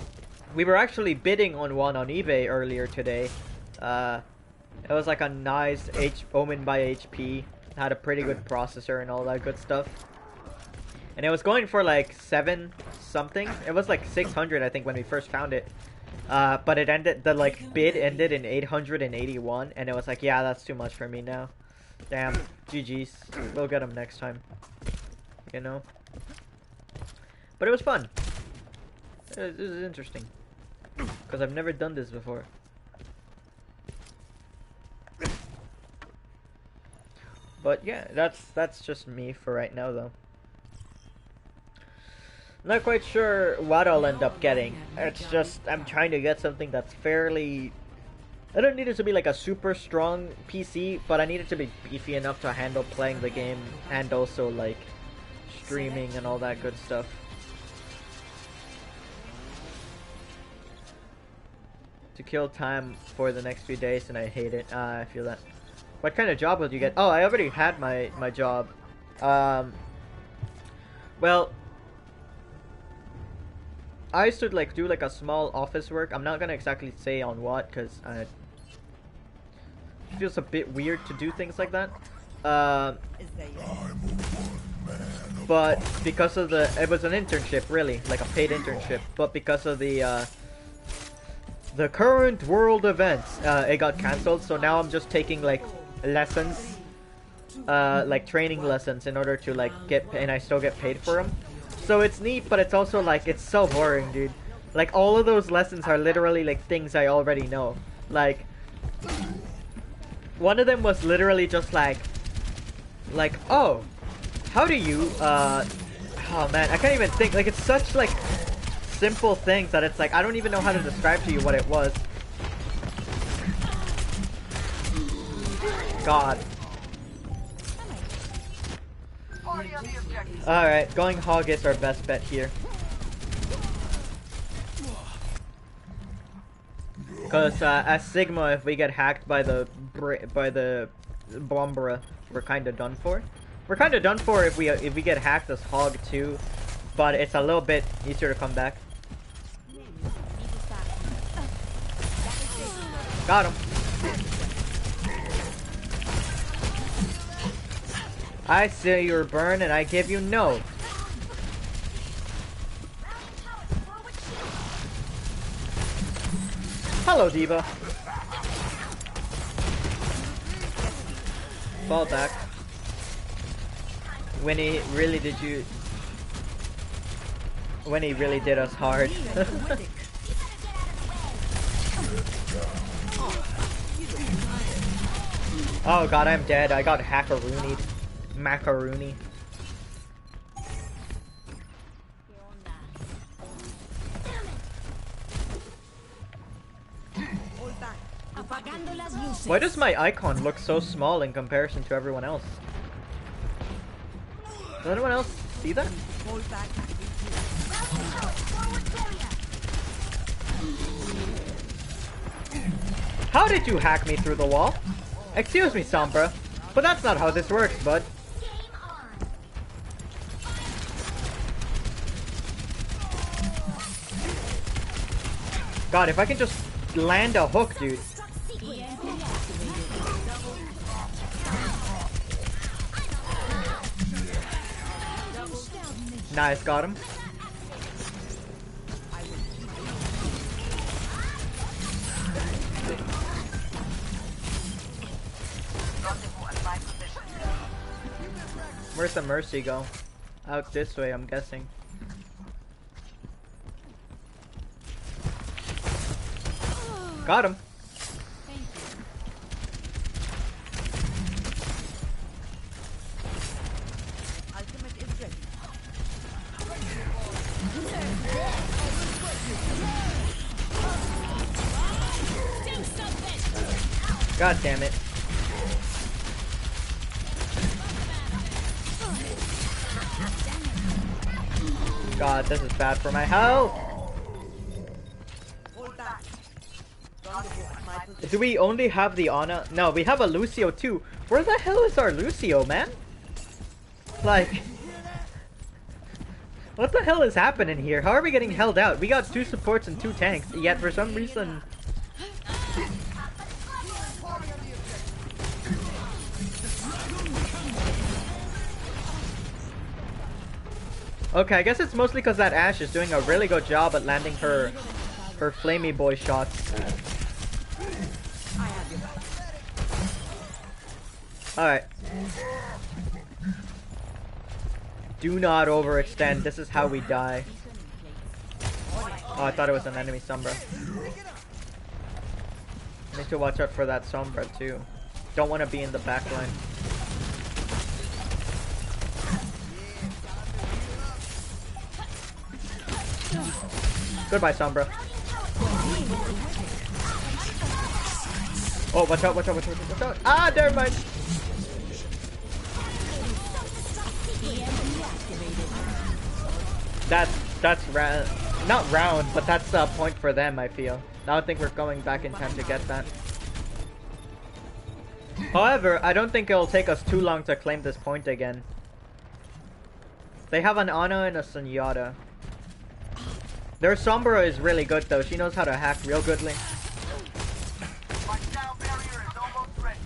We were actually bidding on one on eBay earlier today. It was like a nice Omen by HP. Had a pretty good processor and all that good stuff. And it was going for like 7 something. It was like 600 I think when we first found it. But it ended, the like bid ended in 881 and it was like, yeah, that's too much for me now. Damn, GG's. We'll get them next time. You know? But it was fun. It was interesting. Because I've never done this before. But yeah, that's just me for right now though. Not quite sure what I'll end up getting. It's just I'm trying to get something that's fairly... I don't need it to be like a super strong PC, but I need it to be beefy enough to handle playing the game and also like streaming and all that good stuff. To kill time for the next few days, and I hate it. I feel that. What kind of job would you get? Oh, I already had my job. Well, I used to like do like a small office work. I'm not gonna exactly say on what, cause it feels a bit weird to do things like that. But because of it was an internship, really, like a paid internship. But because of the current world events, it got cancelled. So now I'm just taking like lessons, like training lessons, in order to like and I still get paid for them. So it's neat, but it's also like it's so boring, dude. Like all of those lessons are literally like things I already know. Like one of them was literally just like, oh, How do you, oh man, I can't even think. Like, it's such, like, simple things that it's like, I don't even know how to describe to you what it was. God. Alright, going hog is our best bet here. Because as Sigma, if we get hacked by the Bombra, we're kind of done for. We're kind of done for if we get hacked as hog too, but it's a little bit easier to come back. Got him. I see your burn and I give you no. Hello, Diva. Fall back. Winnie, really did you... Winnie really did us hard. Oh god, I'm dead. I got hackaroonied. Macaroni. Why does my icon look so small in comparison to everyone else? Does anyone else see that? How did you hack me through the wall? Excuse me, Sombra, but that's not how this works, bud. God, if I can just land a hook, dude. Nice, got him. Where's the Mercy go? Out this way, I'm guessing. Got him. God damn it. God, this is bad for my health. Do we only have the Ana? No, we have a Lucio too. Where the hell is our Lucio, man? Like, what the hell is happening here? How are we getting held out? We got 2 supports and 2 tanks, yet for some reason... Okay, I guess it's mostly because that Ashe is doing a really good job at landing her flamey boy shots. Alright. Do not overextend. This is how we die. Oh, I thought it was an enemy Sombra. I need to watch out for that Sombra too. Don't want to be in the back line. Goodbye, Sombra. Oh, watch out, watch out, watch out, watch out. Ah, never mind. That's not round, but that's a point for them, I feel. I don't think we're going back in time to get that. However, I don't think it'll take us too long to claim this point again. They have an Ana and a Sunyata. Their Sombra is really good though. She knows how to hack real goodly. My sound barrier is almost ready.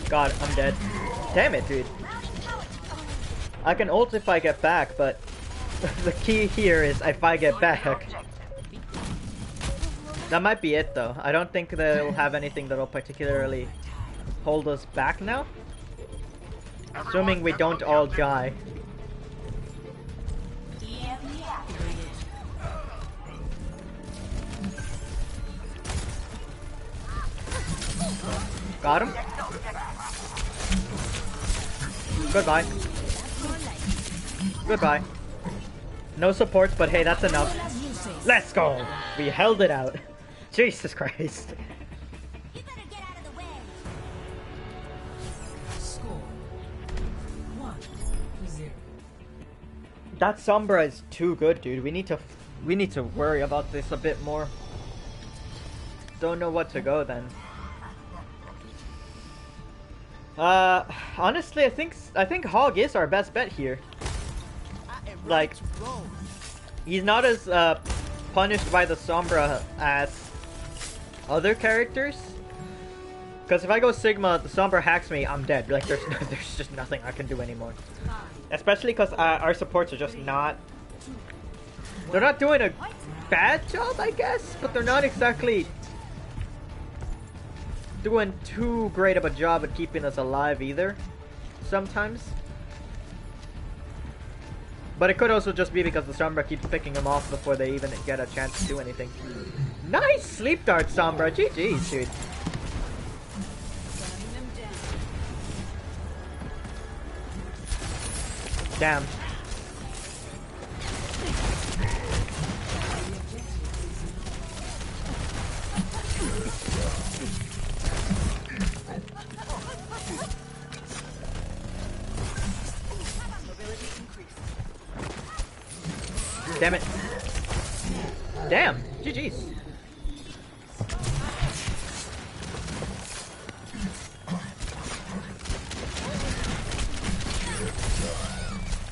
God, I'm dead. Damn it, dude. I can ult if I get back, but the key here is if I get back. That might be it though. I don't think they'll have anything that'll particularly hold us back now. Assuming we don't all die. EMP activated. Got him. Goodbye. Goodbye. No supports, but hey, that's enough. Let's go! We held it out. Jesus Christ. You better get out of the way. Score 1-0. That Sombra is too good, dude. We need to worry about this a bit more. Don't know what to go then. Honestly, I think Hog is our best bet here. Like, he's not as punished by the Sombra as other characters. Because if I go Sigma, the Sombra hacks me, I'm dead. Like, there's just nothing I can do anymore. Especially because our supports are just not... They're not doing a bad job, I guess, but they're not exactly doing too great of a job at keeping us alive either, sometimes. But it could also just be because the Sombra keeps picking them off before they even get a chance to do anything. Nice sleep dart, Sombra. GG's, dude. Damn. Damn it. Damn. GG's.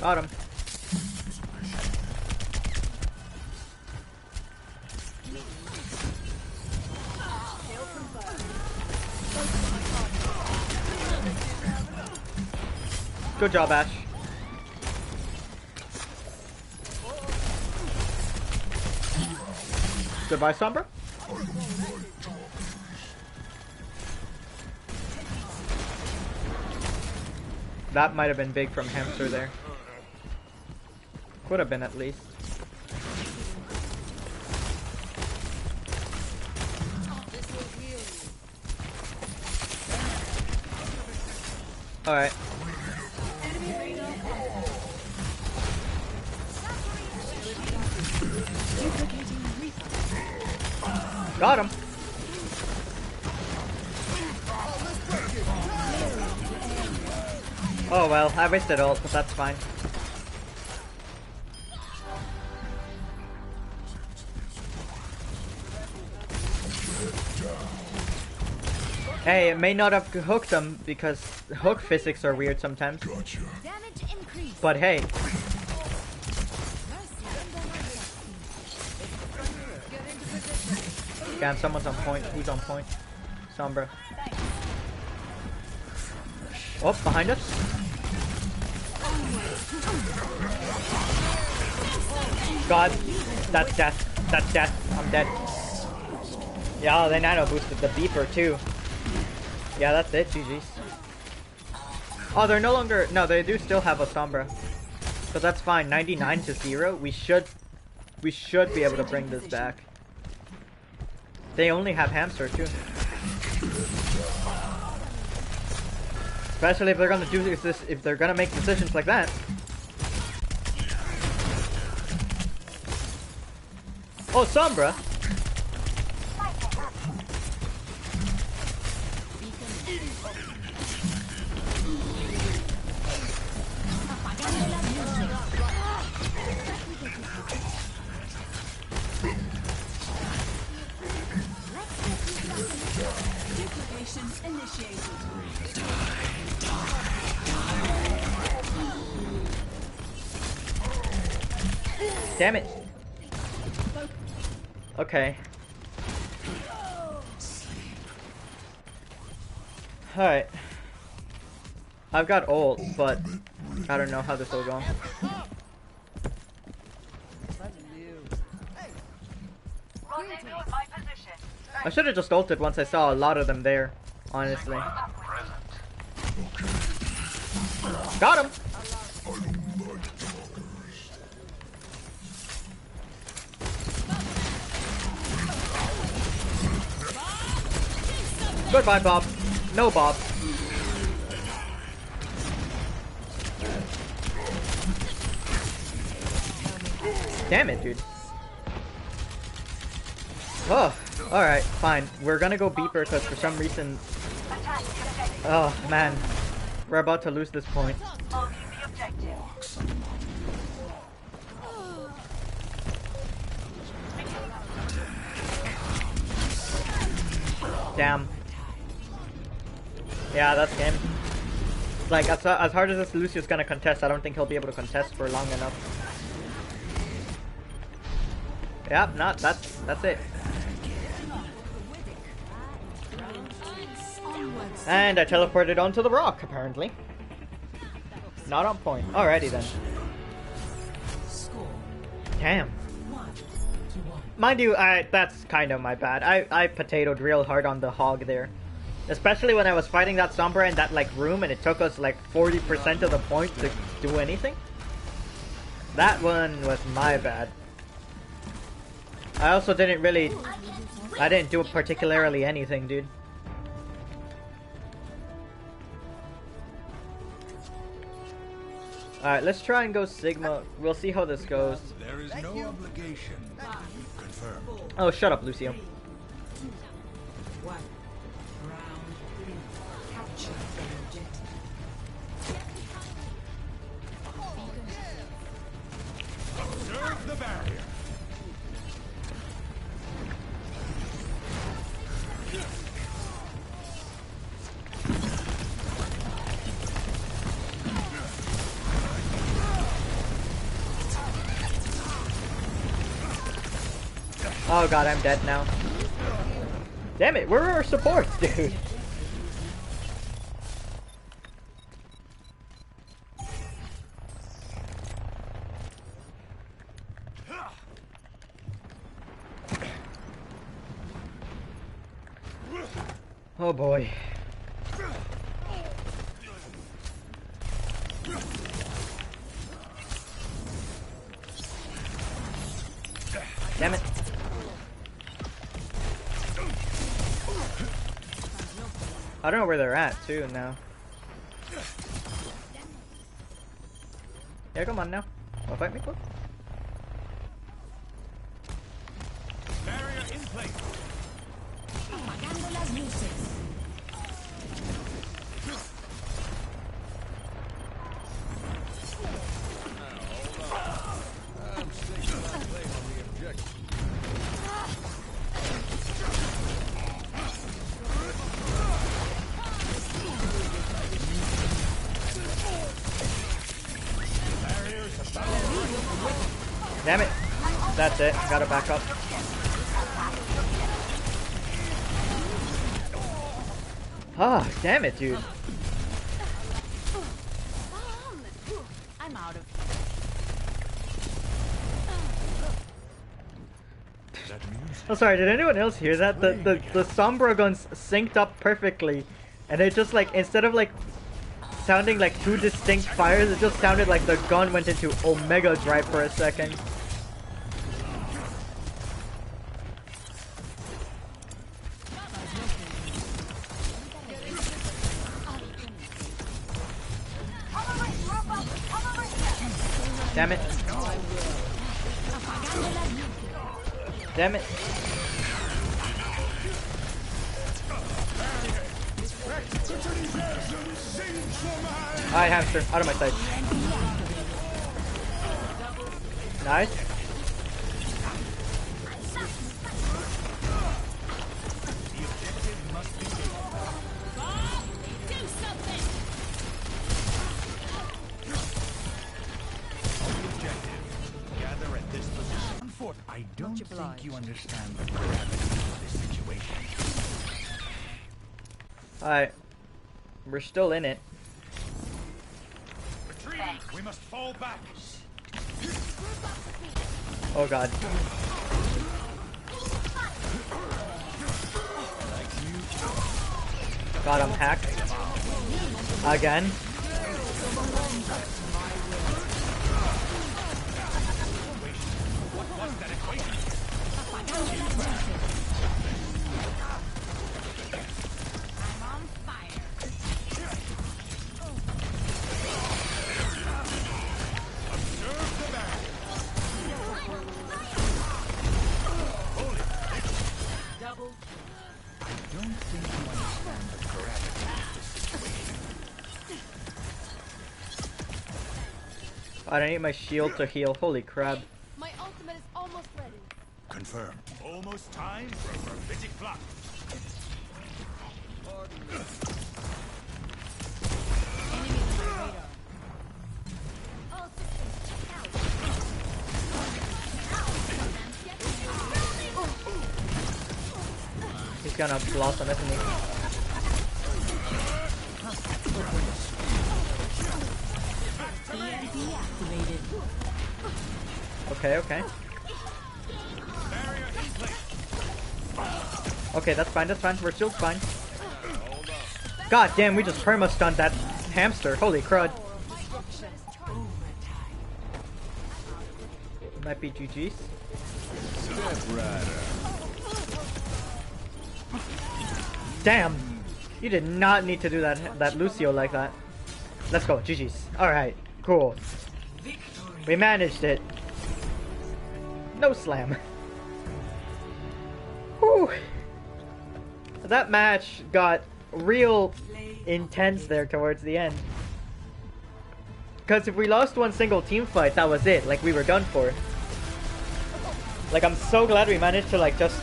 Got him. Good job, Ash. Goodbye, Sombra. That might have been big from Hamster there. Could have been at least. Alright. Got him. Oh well, I wasted ult, but that's fine. Hey, it may not have hooked them because hook physics are weird sometimes. But hey. Damn, someone's on point. Who's on point? Sombra. Oh, behind us. God, that's death. That's death. I'm dead. Yeah, they nano boosted the beeper too. Yeah, that's it. GG's. Oh, they're no longer. No, they do still have a Sombra, but that's fine. 99 to 0. We should be able to bring this back. They only have Hamster too. Especially if they're gonna do this, if they're gonna make decisions like that. Oh, Sombra. Damn it. Okay. Alright. I've got ult, but I don't know how this will go. I should have just ulted once I saw a lot of them there, honestly. Got him! Goodbye, Bob. No, Bob. Damn it, dude. Oh, alright, fine. We're gonna go beeper because for some reason... Oh, man. We're about to lose this point. Damn. Yeah, that's game. Like, as hard as this Lucio's gonna contest, I don't think he'll be able to contest for long enough. Yep, that's it. And I teleported onto the rock, apparently. Not on point. Alrighty then. Damn. Mind you, that's kind of my bad. I potatoed real hard on the hog there. Especially when I was fighting that Sombra in that like room and it took us like 40% of the point to do anything. That one was my bad. I also didn't really... I didn't do particularly anything, dude. Alright, let's try and go Sigma. We'll see how this goes. There is no obligation. Confirmed. Oh, shut up, Lucio. Observe the barrier. Oh god, I'm dead now. Damn it, where are our supports, dude? Oh boy. Damn it. I don't know where they're at, too, now. Yeah, come on now. Wanna fight me, quick? Barrier in place. Apagando las luces. Damn it. That's it. Gotta back up. Ah, damn it, dude. I'm out of. Oh, sorry, did anyone else hear that? The Sombra guns synced up perfectly. And it just like, instead of like sounding like two distinct fires, it just sounded like the gun went into Omega Drive for a second. Damn it. Damn it. Alright, hamster, out of my sight. Nice. I don't think you understand the gravity of this situation. Alright. We're still in it. Retreating! We must fall back! Oh god. God, I'm hacked. Again. What was that equation? I'm on fire. Observe the barrier. Double. I don't think you understand the gravity of the situation. I don't need my shield to heal. Holy crap. My ultimate is almost ready. Confirmed. Almost time for a gravitic block. Enemies on my radar. All systems check out. He's gonna blossom, isn't he? EMP activated. Okay, okay. Barrier in place. Okay, that's fine, that's fine. We're still fine. God damn, we just perma-stunned that hamster. Holy crud. Might be GG's. Damn! You did not need to do that Lucio like that. Let's go, GG's. Alright, cool. We managed it. No slam. Whew. That match got real intense there towards the end. Because if we lost one single team fight, that was it. Like, we were done for. Like, I'm so glad we managed to, like, just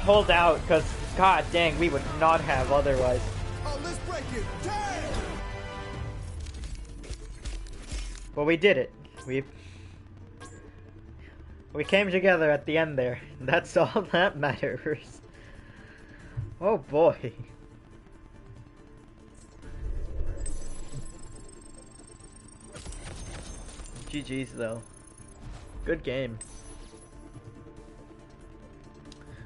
hold out. Because, god dang, we would not have otherwise. Oh, let's break it. Damn! But we did it. We came together at the end there. That's all that matters. Oh boy. GG's though. Good game.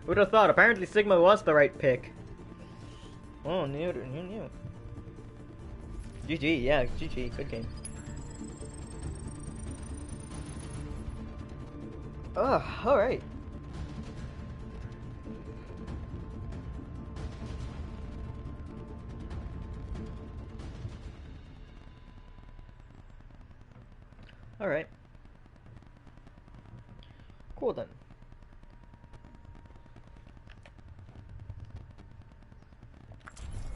Who'd have thought? Apparently Sigma was the right pick. Oh, new. GG, yeah, GG. Good game. Oh, alright. Alright. Cool then.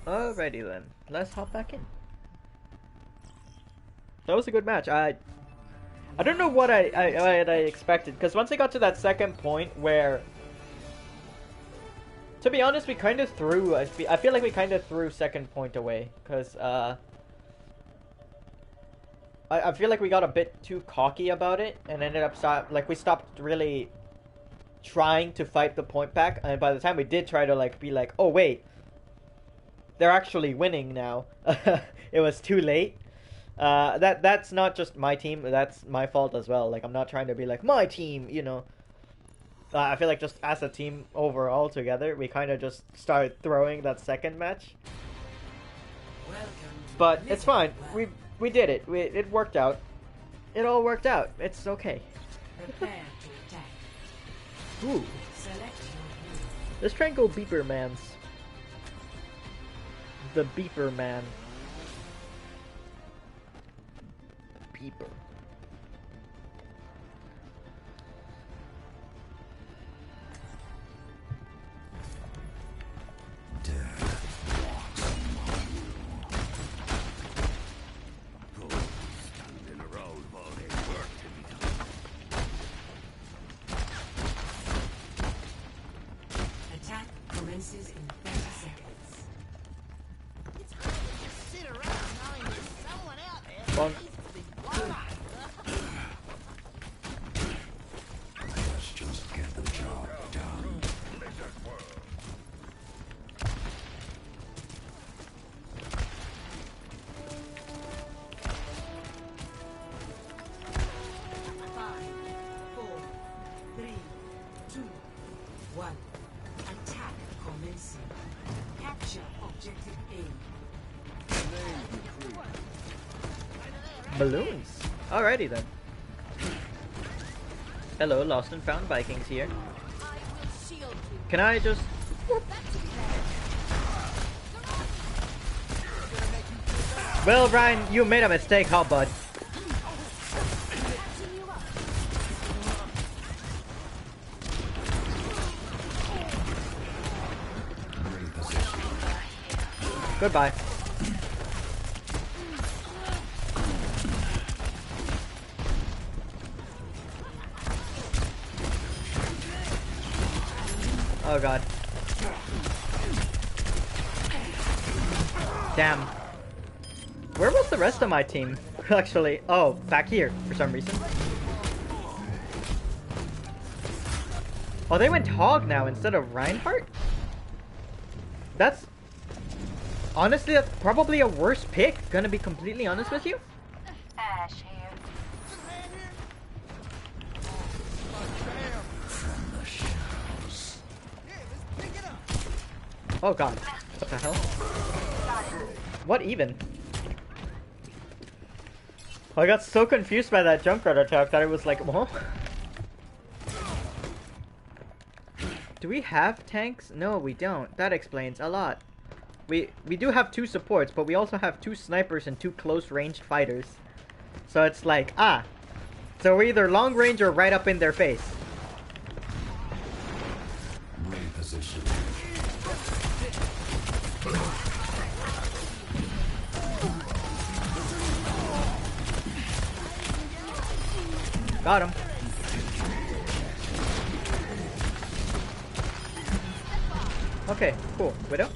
Alrighty then. Let's hop back in. That was a good match. I don't know what I expected, because once I got to that second point where, to be honest, we kind of threw, I feel like we kind of threw second point away, because I feel like we got a bit too cocky about it, and ended up we stopped really trying to fight the point back, and by the time we did try to like be like, oh wait, they're actually winning now, it was too late. That's not just my team, that's my fault as well. Like, I'm not trying to be like, my team, you know. I feel like just as a team overall together, we kind of just started throwing that second match. But it's fine. We did it. It worked out. It all worked out. It's okay. Prepare to attack. Ooh. Select your hero. Let's try and go Beeper Mans. The Beeper Man. Beeper. Attack commences in 30 seconds. It's hard to just sit around knowing there's someone out there Bonk. that needs to be blown up. Let's just get the job done. Five, four, three, two, one. Attack commencing. balloons. Alrighty then. Hello, lost and found Vikings here. Can I just... Well, Ryan, you made a mistake, huh, bud? Goodbye. Oh god. Damn. Where was the rest of my team? Actually, oh, back here for some reason. Oh, they went Hog now instead of Reinhardt? That's... Honestly, that's probably a worse pick, gonna be completely honest with you. Ash here. Oh god. What the hell? What even? I got so confused by that Junkrat attack that I was like, what? Do we have tanks? No, we don't. That explains a lot. We do have 2 supports, but we also have 2 snipers and 2 close-ranged fighters. So it's like, so we're either long range or right up in their face. Reposition. Got him. Okay, cool. Widow?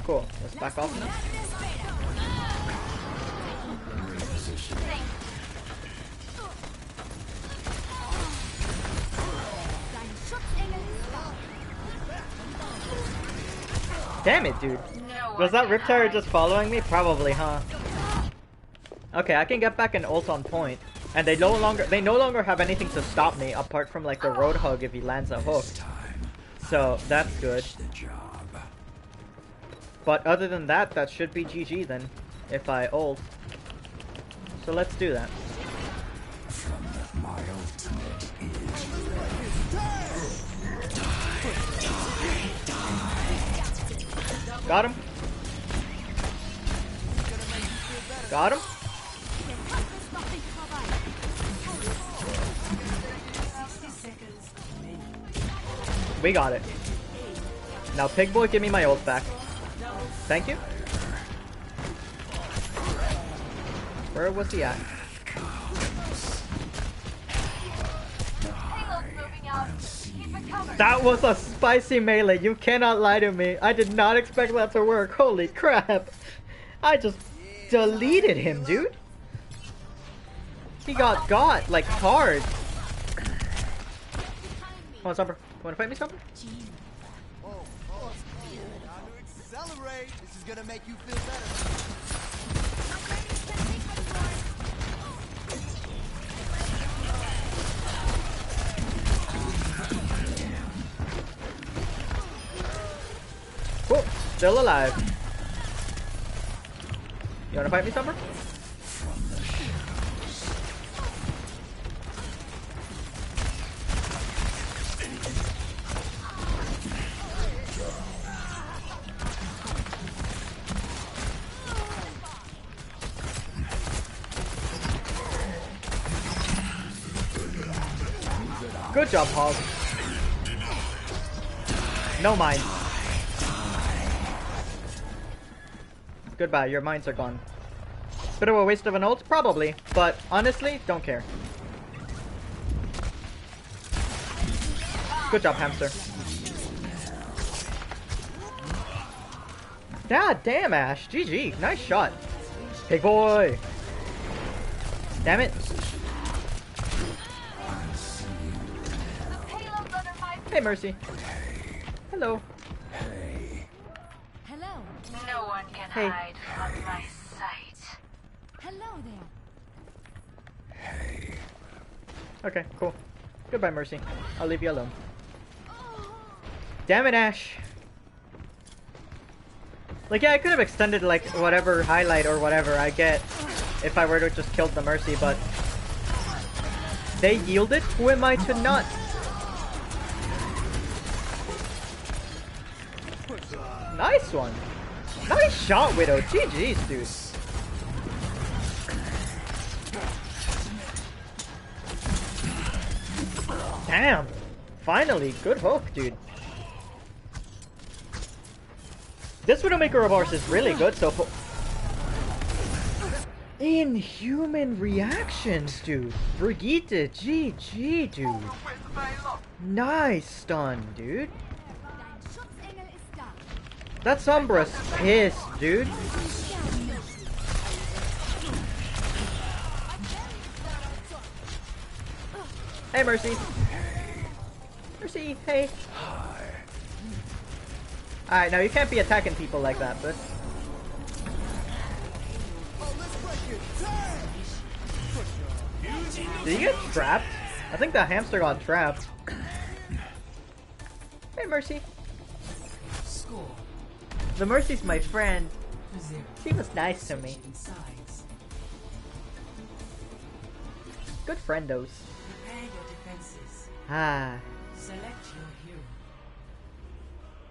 Cool. Let's back off now. Damn it, dude. Was that Riptire just following me? Probably, huh? Okay, I can get back an ult on point. And they no longer have anything to stop me apart from like the road hug if he lands a hook. So that's good. But other than that, that should be GG then, if I ult. So let's do that. My ultimate is Got him. Got him. We got it. Now Pig Boy, give me my ult back. Thank you. Where was he at? That was a spicy melee. You cannot lie to me. I did not expect that to work. Holy crap. I just deleted him, dude. He got like hard. Come on, Summer. You wanna fight me, Summer? Time to accelerate. This is gonna make you feel better. Cool. Still alive. You wanna fight me, Summer? Good job, Hog. No mine. Goodbye, your mines are gone. Bit of a waste of an ult? Probably, but honestly, don't care. Good job, hamster. God damn, Ash. GG. Nice shot. Big boy. Damn it. Hey, Mercy. Hello. Hello. No one can Hey. hide from my sight. Hello there. Okay, cool. Goodbye, Mercy. I'll leave you alone. Damn it, Ash. Like, yeah, I could have extended, like, whatever highlight or whatever I get if I were to just kill the Mercy, but they yielded? Who am I to not? Nice one. Nice shot, Widow. GG's, dude. Damn. Finally, good hook, dude. This Widowmaker of ours is really good so far. Inhuman reactions, dude. Brigitte, GG, dude. Nice stun, dude. That Sombra's pissed, dude. Hey, Mercy. Mercy, hey. Alright, now you can't be attacking people like that, but... Did he get trapped? I think the hamster got trapped. Hey, Mercy. The Mercy's my friend. She was nice to me. Good friendos. Ah.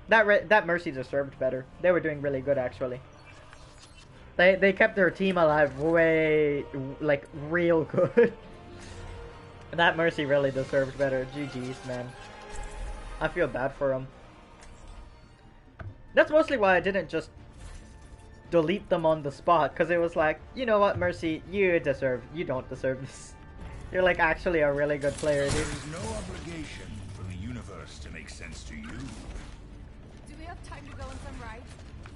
That Mercy deserved better. They were doing really good, actually. They kept their team alive way, like, real good. That Mercy really deserved better. GG's, man. I feel bad for him. That's mostly why I didn't just delete them on the spot, because it was like, you know what, Mercy, you don't deserve this. You're like actually a really good player, dude. There is no obligation for the universe to make sense to you. Do we have time to go on some rides?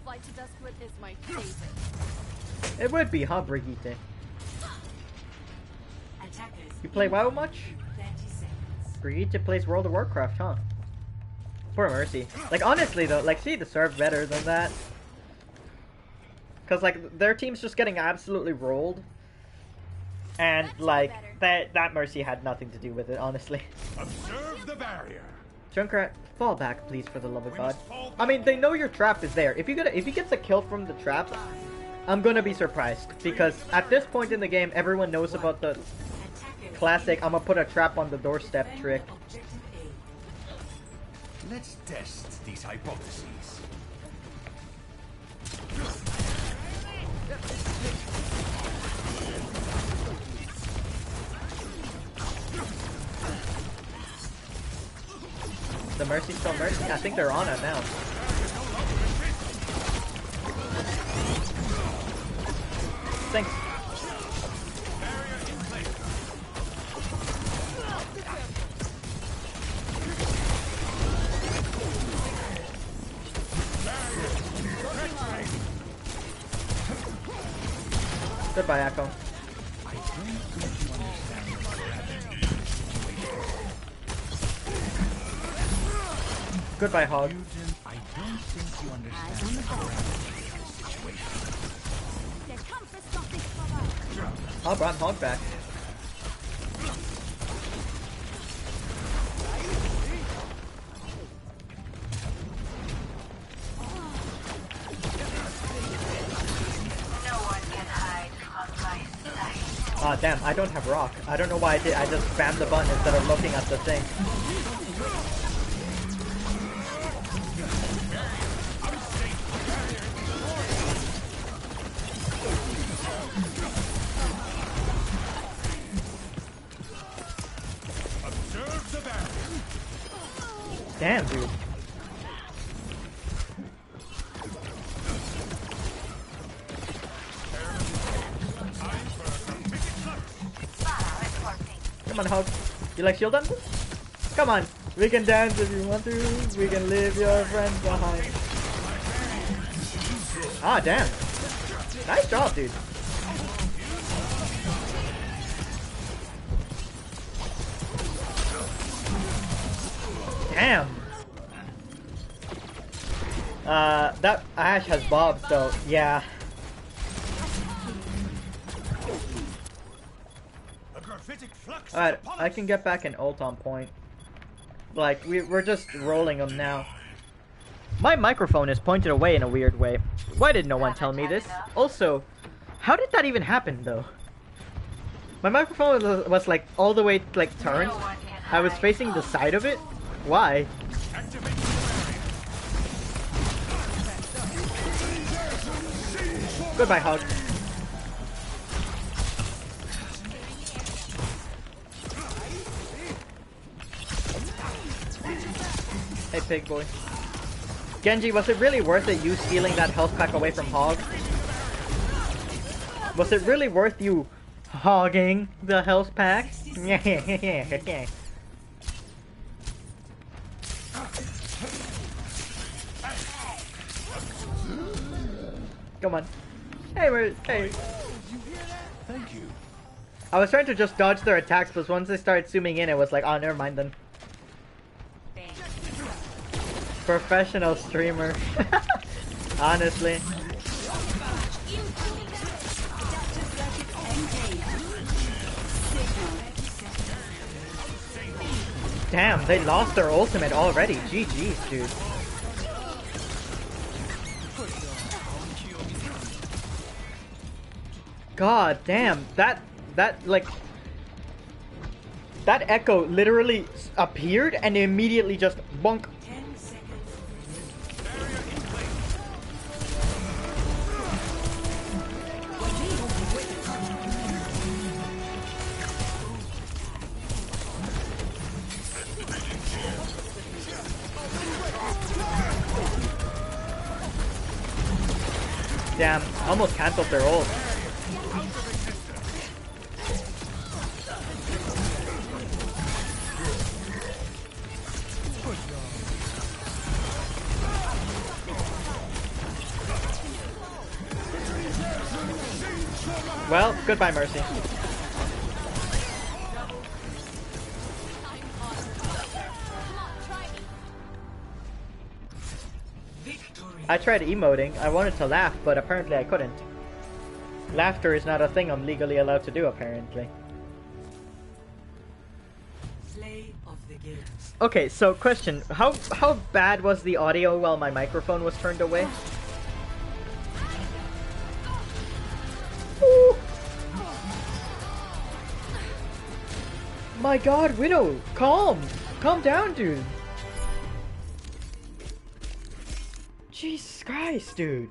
Flight to Duskwood is my favorite. It would be, huh, Brigitte? You play WoW much? Brigitte plays World of Warcraft, huh? Poor Mercy. Like, honestly though, like, she deserved better than that. Cause like, their team's just getting absolutely rolled. And like, that Mercy had nothing to do with it, honestly. Observe the barrier. Junkrat, fall back, please, for the love of God. I mean, they know your trap is there. If he gets a kill from the trap, I'm gonna be surprised. Because at this point in the game, everyone knows about the classic "I'm gonna put a trap on the doorstep" trick. Let's test these hypotheses. The Mercy still Mercy? I think they're on it now. Thanks. Goodbye, Echo. Goodbye, Hog. I don't think you understand the situation. I brought Hog back. Ah, damn, I don't have rock. I don't know why I did. I just spammed the button instead of looking at the thing. Damn, dude. Come on, Hog. You like shield dances? Come on. We can dance if you want to. We can leave your friends behind. Ah, damn. Nice job, dude. Damn. That Ashe has Bob, so yeah. Alright, I can get back an ult on point. Like, we're just rolling them now. My microphone is pointed away in a weird way. Why did no one tell me this? Also, how did that even happen though? My microphone was like all the way like turned. I was facing the side of it. Why? Goodbye, Hog. Hey, pig boy. Genji, was it really worth it you stealing that health pack away from Hog? Was it really worth you hogging the health pack? Yeah. Come on. Hey, hey. Thank you. I was trying to just dodge their attacks, but once they started zooming in, it was like, oh, never mind then. Professional streamer. Honestly. Damn, they lost their ultimate already. GG's, dude. God damn, that like that echo literally appeared and immediately just bonk. 10 seconds. Damn, almost cancelled their ult. Well, goodbye, Mercy. I tried emoting. I wanted to laugh, but apparently I couldn't. Laughter is not a thing I'm legally allowed to do, apparently. Play of the game. Okay, so question. How bad was the audio while my microphone was turned away? Ooh. My god, Widow! Calm! Calm down, dude! Jesus Christ, dude!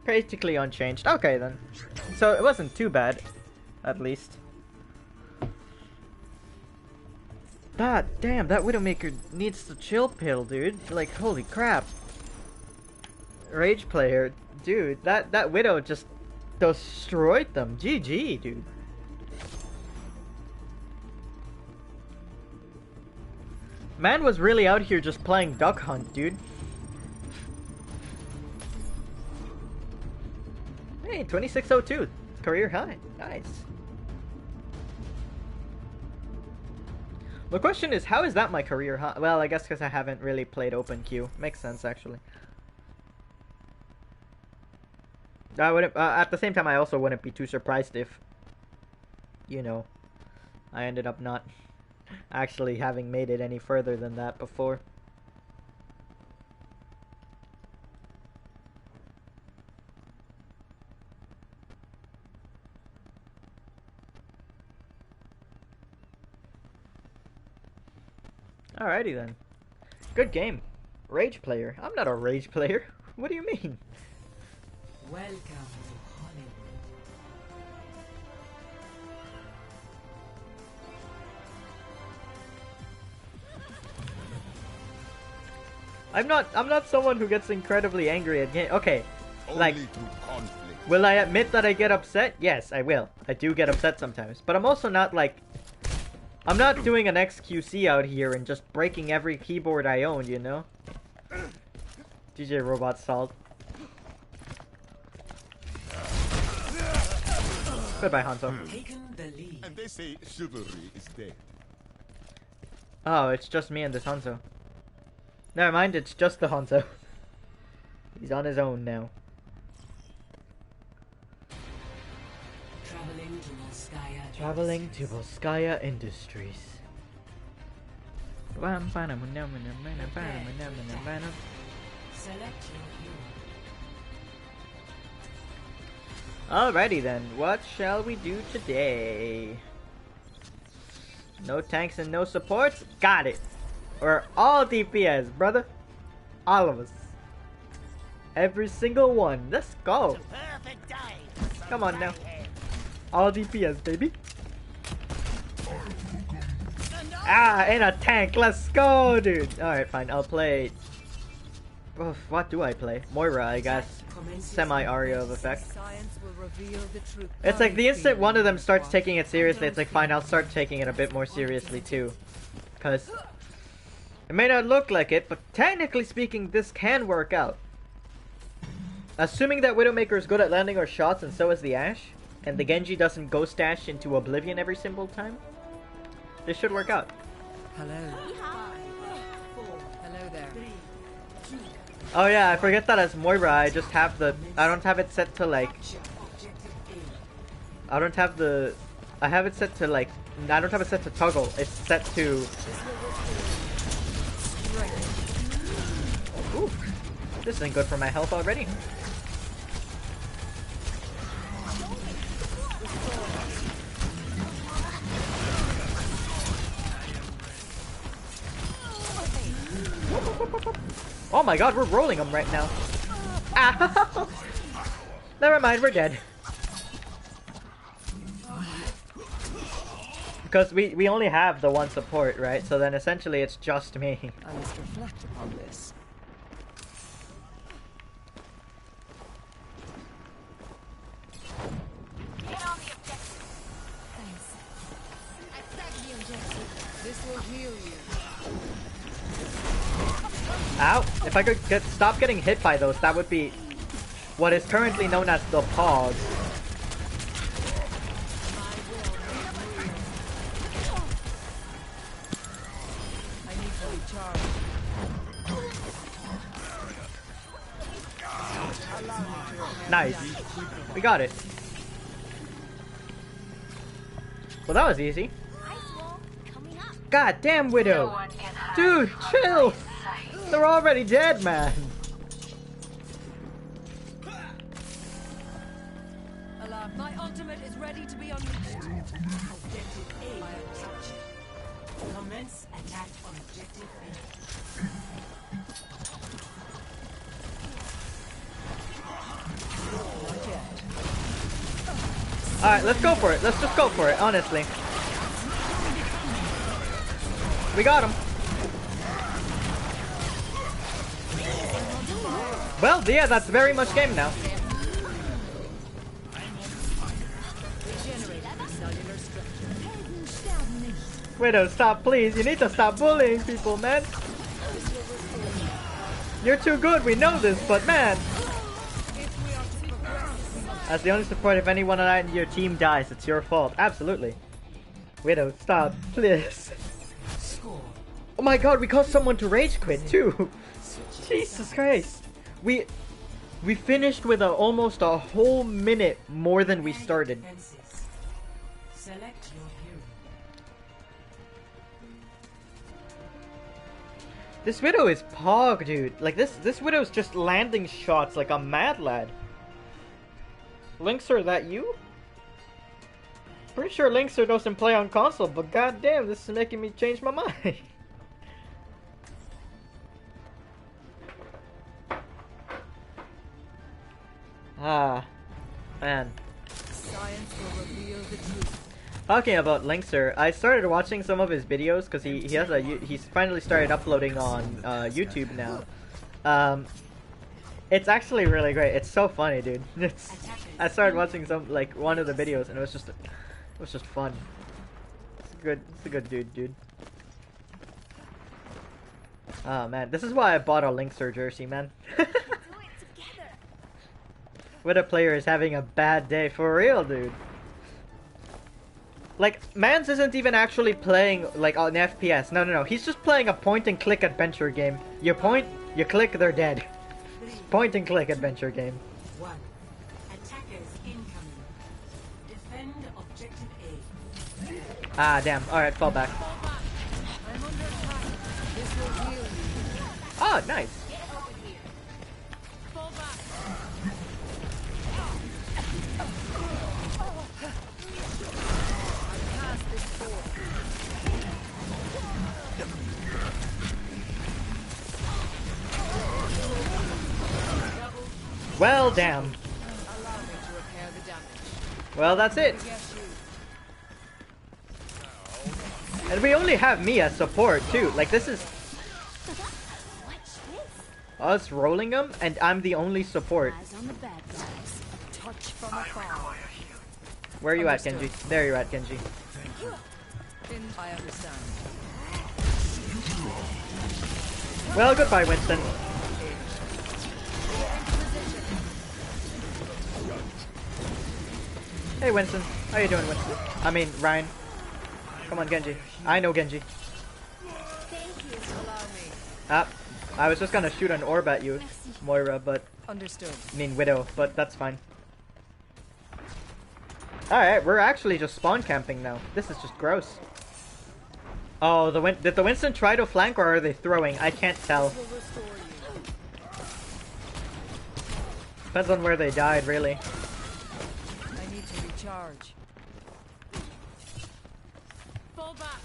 Basically unchanged. Okay, then. So, it wasn't too bad. At least. God damn, that Widowmaker needs the chill pill, dude. Like, holy crap. Rage player. Dude, that Widow just destroyed them. GG, dude. Man was really out here just playing Duck Hunt, dude. Hey, 2602. Career high. Nice. The question is, how is that my career high? Well, I guess because I haven't really played open queue. Makes sense, actually. I wouldn't, at the same time, I also wouldn't be too surprised if, you know, I ended up not actually having made it any further than that before. Alrighty then. Good game. Rage player. I'm not a rage player. What do you mean? Welcome to Hollywood. I'm not someone who gets incredibly angry at game. Okay. Like, Only through conflict. will I admit that I get upset? Yes, I will. I do get upset sometimes. But I'm also not like, I'm not doing an XQC out here and just breaking every keyboard I own, you know? DJ Robot Salt. Goodbye, Hanzo. Taken the lead. And they say chivalry is dead. Oh, it's just me and this Hanzo. Never mind, it's just the Hanzo. He's on his own now. Traveling to Volskaya. Traveling to Volskaya Industries. Select your hero. Alrighty then, what shall we do today? No tanks and no supports? Got it! We're all DPS, brother. All of us. Every single one. Let's go. Come on now. All DPS, baby. Ah, and a tank. Let's go, dude. Alright, fine. I'll play... Oh, what do I play? Moira, I guess. Semi-Aria of effect. It's like the instant one of them starts taking it seriously, it's like, fine, I'll start taking it a bit more seriously too. Because it may not look like it, but technically speaking, this can work out. Assuming that Widowmaker is good at landing her shots and so is the Ashe, and the Genji doesn't ghost dash into oblivion every single time, this should work out. Hello. Hello there. Oh yeah, I forget that as Moira, I just have the... I don't have it set to like... I don't have the... I have it set to like... I don't have it set to toggle, it's set to... Ooh, this isn't good for my health already. Oh my god, we're rolling them right now. Ow! Never mind, we're dead. Because we only have the one support, right? So then essentially it's just me. I must reflect upon this. Get on the objective. Thanks. I tagged the objective. This will heal you. Ow! If I could stop getting hit by those, that would be what is currently known as the pause. I need to recharge. Nice. We got it. Well, that was easy. God damn, Widow! Dude, chill! They're already dead, man! Alarm. My ultimate is ready to be unleashed. Objective A captured. Commence attack on objective B. Alright, let's go for it. Let's just go for it, honestly. We got him. Well, yeah, that's very much game now. Widow, stop, please. You need to stop bullying people, man. You're too good, we know this, but man. As the only support, if anyone on your team dies, it's your fault. Absolutely. Widow, stop, please. Oh my god, we caused someone to rage quit too. Jesus Christ. We finished with almost a whole minute more than we started. Select your hero. This Widow is pog, dude. Like this Widow's just landing shots like a mad lad. Linkser, that you? Pretty sure Linkser doesn't play on console, but goddamn, this is making me change my mind. Ah, man. Science will reveal the truth. Talking about Linkser, I started watching some of his videos because he's finally started uploading on YouTube now. It's actually really great. It's so funny, dude. I started watching one of the videos and it was just fun. It's a good dude. Oh man, this is why I bought a Linkser jersey, man. What a player is having a bad day for real, dude. Like, Mans isn't even actually playing like an FPS. No. He's just playing a point-and-click adventure game. You point, you click, they're dead. Point-and-click adventure game. 1. Attackers incoming. Defend objective A. Ah, damn. Alright, fall back. Oh, nice. Get over here. Fall back. I'm past this fort. Well, damn. Allow me to repair the damage. Well, that's it. Guess you. And we only have me as support too. Like this is us rolling them, and I'm the only support. Eyes on the bad guys. A touch from afar. Where are you at, Genji? There you're at, Genji. I understand. Well, goodbye, Winston. Hey, Winston. How you doing, Winston? I mean, Ryan. Come on, Genji. I know Genji. Allow me. Ah, I was just gonna shoot an orb at you, Moira, but... Understood. I mean, Widow, but that's fine. Alright, we're actually just spawn camping now. This is just gross. Oh, did the Winston try to flank, or are they throwing? I can't tell. Will restore you. Depends on where they died, really. I need to recharge. Fall back.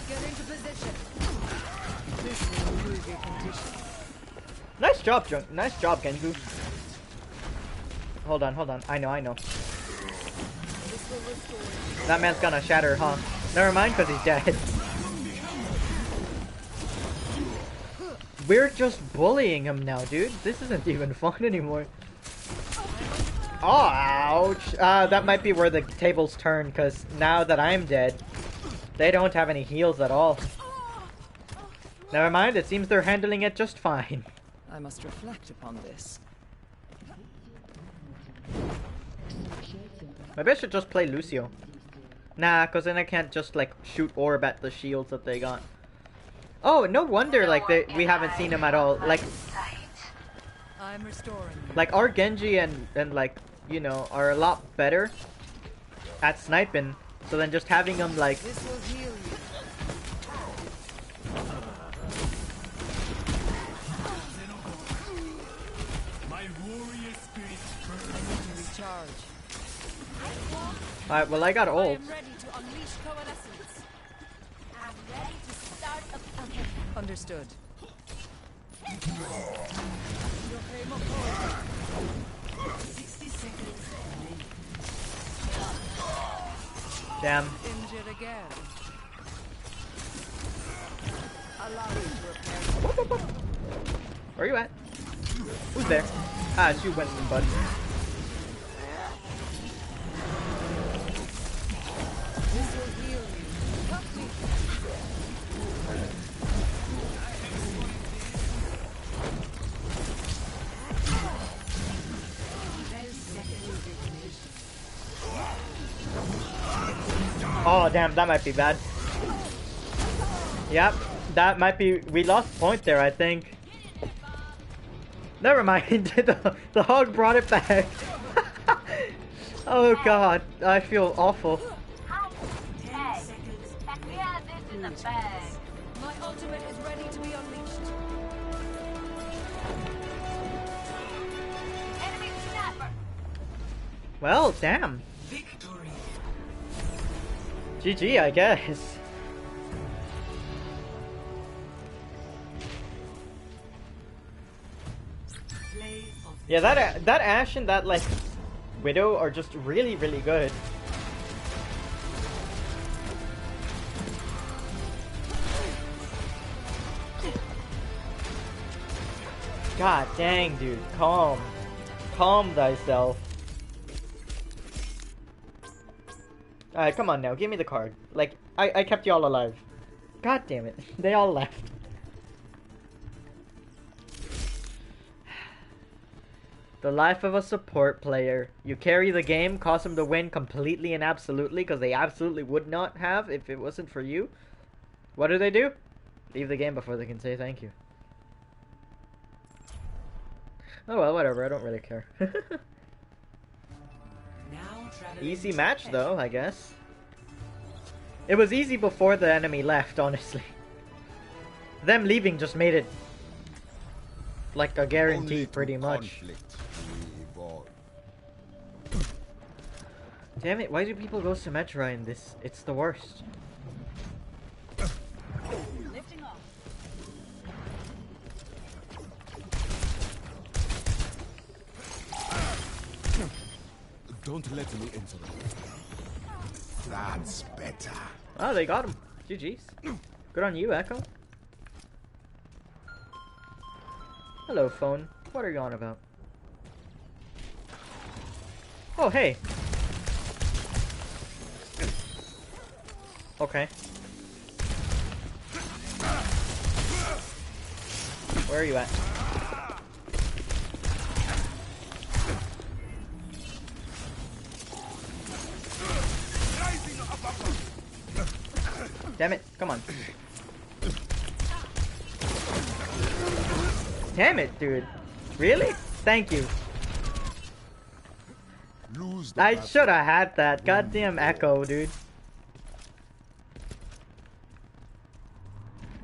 Get into position. This will improve your condition. Nice job, Nice job, Gengu. Hold on. I know. This will restore you. That man's gonna shatter, huh? Never mind, because he's dead. We're just bullying him now, dude. This isn't even fun anymore. Oh, ouch. That might be where the tables turn, because now that I'm dead, they don't have any heals at all. Never mind, it seems they're handling it just fine. I must reflect upon this. Maybe I should just play Lucio. Nah, because then I can't just, like, shoot orb at the shields that they got. Oh, no wonder, like, we haven't seen him at all. Like, I'm restoring you. like our Genji and like, you know, are a lot better at sniping. So then just having them, like... This will heal you. My warrior spirit I need to recharge. Alright, well, I got I ult. am ready to unleash coalescence. I'm ready to start a... Okay. Understood. Damn. Injured again. Allow me to repair. Where are you at? Who's there? Ah, it's you, Winston, bud. This will heal you. Help me. Oh, damn, that might be bad. Yep, that might be... We lost point there, I think. Never mind, the hog brought it back. Oh god, I feel awful. Hey, we have this in the bag. My ultimate is ready to be unleashed. Enemy snapper. Well, damn. victory. GG, I guess. Yeah, that Ashe and that, like, Widow are just really, really good. God dang, dude. Calm. Calm thyself. Alright, come on now. Give me the card. Like, I kept y'all alive. God damn it. They all left. The life of a support player. You carry the game, cause them to win completely and absolutely, because they absolutely would not have if it wasn't for you. What do? Leave the game before they can say thank you. Oh well, whatever, I don't really care. Easy match though, I guess. It was easy before the enemy left, honestly. Them leaving just made it like a guarantee, pretty much. Damn it, why do people go Symmetra in this? It's the worst. Lifting off. Don't let me interrupt. That's better. Oh, they got him. GG's. Good on you, Echo. Hello, phone. What are you on about? Oh, hey. Okay. Where are you at? Damn it, come on. Damn it, dude. Really? Thank you. I should have had that. Goddamn Echo, dude.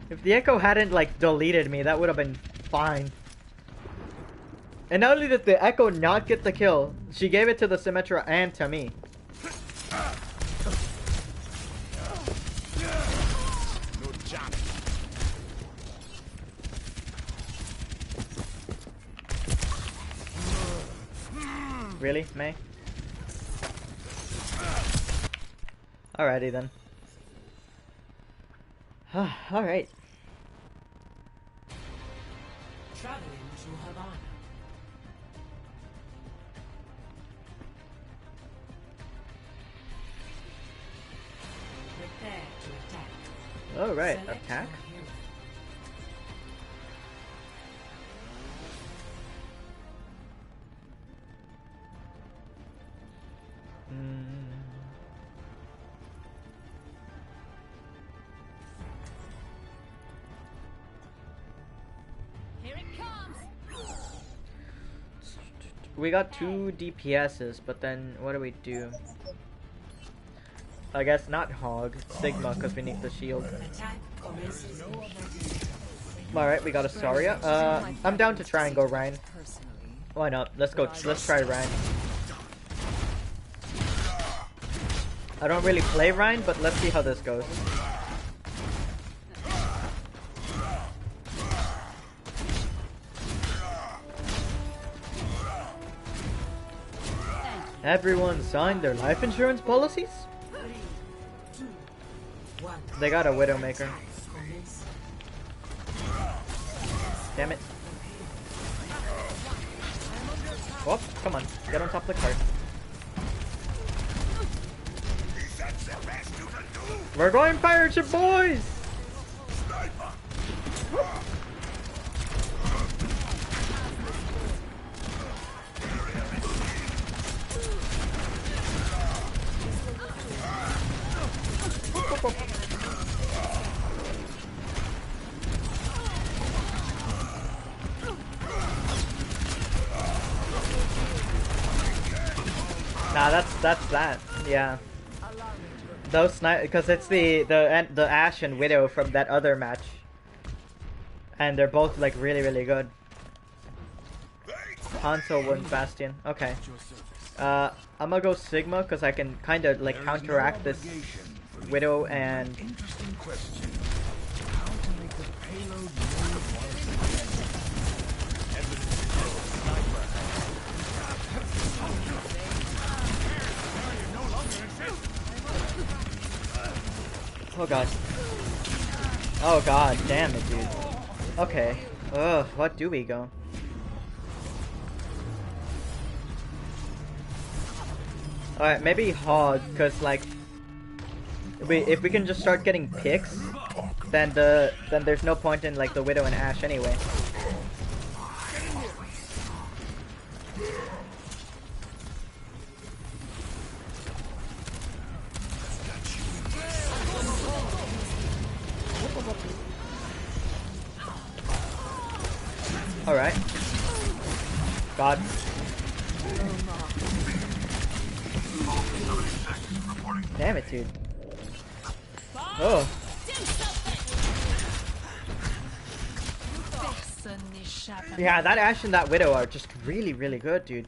If the Echo hadn't, like, deleted me, that would have been fine. And not only did the Echo not get the kill, she gave it to the Symmetra and to me. Really, May? Alrighty then. Alright. Traveling to Havana. Prepare to attack. Alright, Select attack? your hero. Here it comes. We got 2 DPSs, but then what do? I guess not Hog, Sigma, because we need the shield. Attack commences. Alright, we got a Saria. I'm down to try and go Ryan. Why not? Let's try Ryan. I don't really play Ryan, but let's see how this goes. Everyone signed their life insurance policies? They got a Widowmaker. Damn it. Whoop, come on. Get on top of the cart. We're going pirate ship, boys! Nah, that's that. Yeah. Those snipe because it's the Ashe and Widow from that other match, and they're both like really good. Hanzo wins Bastion. Okay. I'm gonna go Sigma because I can kind of like counteract this Widow and. Interesting question. How to make the payload Oh god. Oh god, damn it, dude. Okay. Ugh, what do we go? Alright, maybe Hog, cause like if we can just start getting picks, then there's no point in like the Widow and Ashe anyway. Alright. God. Damn it, dude. Oh. Yeah, that Ashe and that Widow are just really, really good, dude.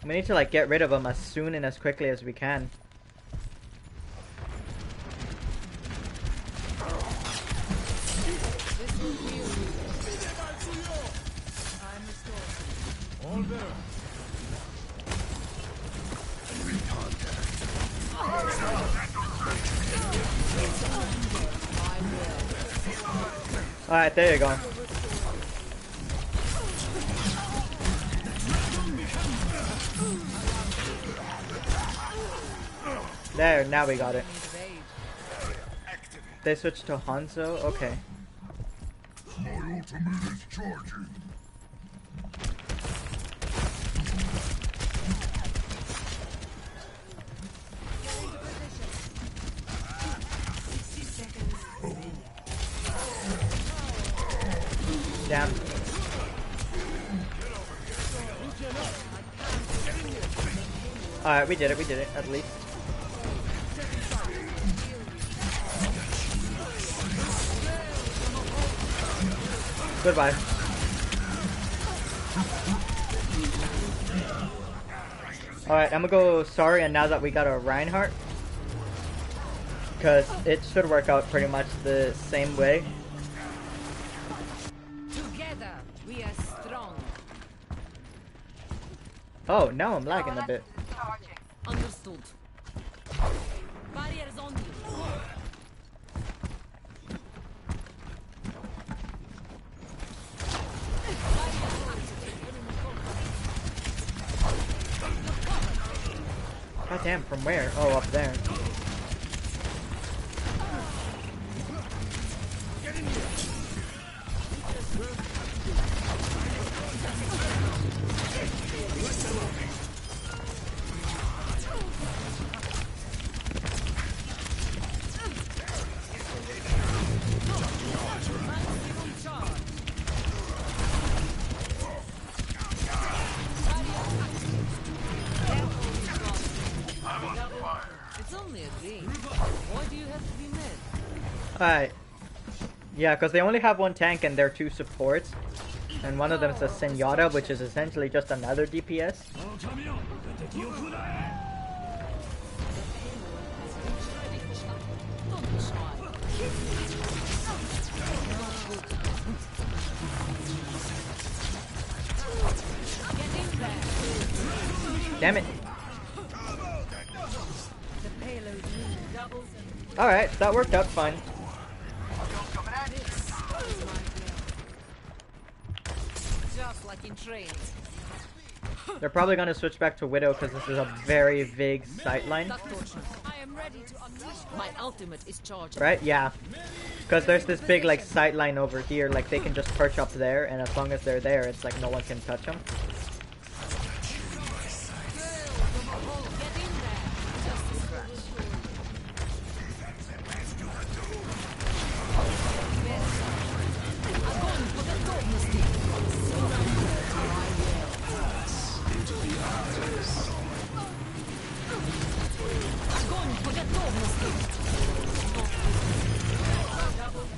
We need to like get rid of them as soon and as quickly as we can. All there. Alright, there you go. There, now we got it. They switched to Hanzo? Okay. My ultimate is charging. Damn. Alright, we did it, at least. Goodbye. Alright, I'm gonna go sorry, and now that we got a Reinhardt, because it should work out pretty much the same way. Together, we are strong. Oh, now I'm lagging a bit. Understood. Barriers on you. God damn, from where? Oh, up there. It's only a game. Why do you have to be mad? Alright. Yeah, because they only have one tank and they're two supports. And one of them is a Senora, which is essentially just another DPS. Damn it. Alright, that worked out fine. Just like in trains. They're probably going to switch back to Widow because this is a very vague sightline. I am ready to unleash my ultimate is charged. Right? Yeah. Because there's this big like sightline over here, like they can just perch up there, and as long as they're there, it's like no one can touch them.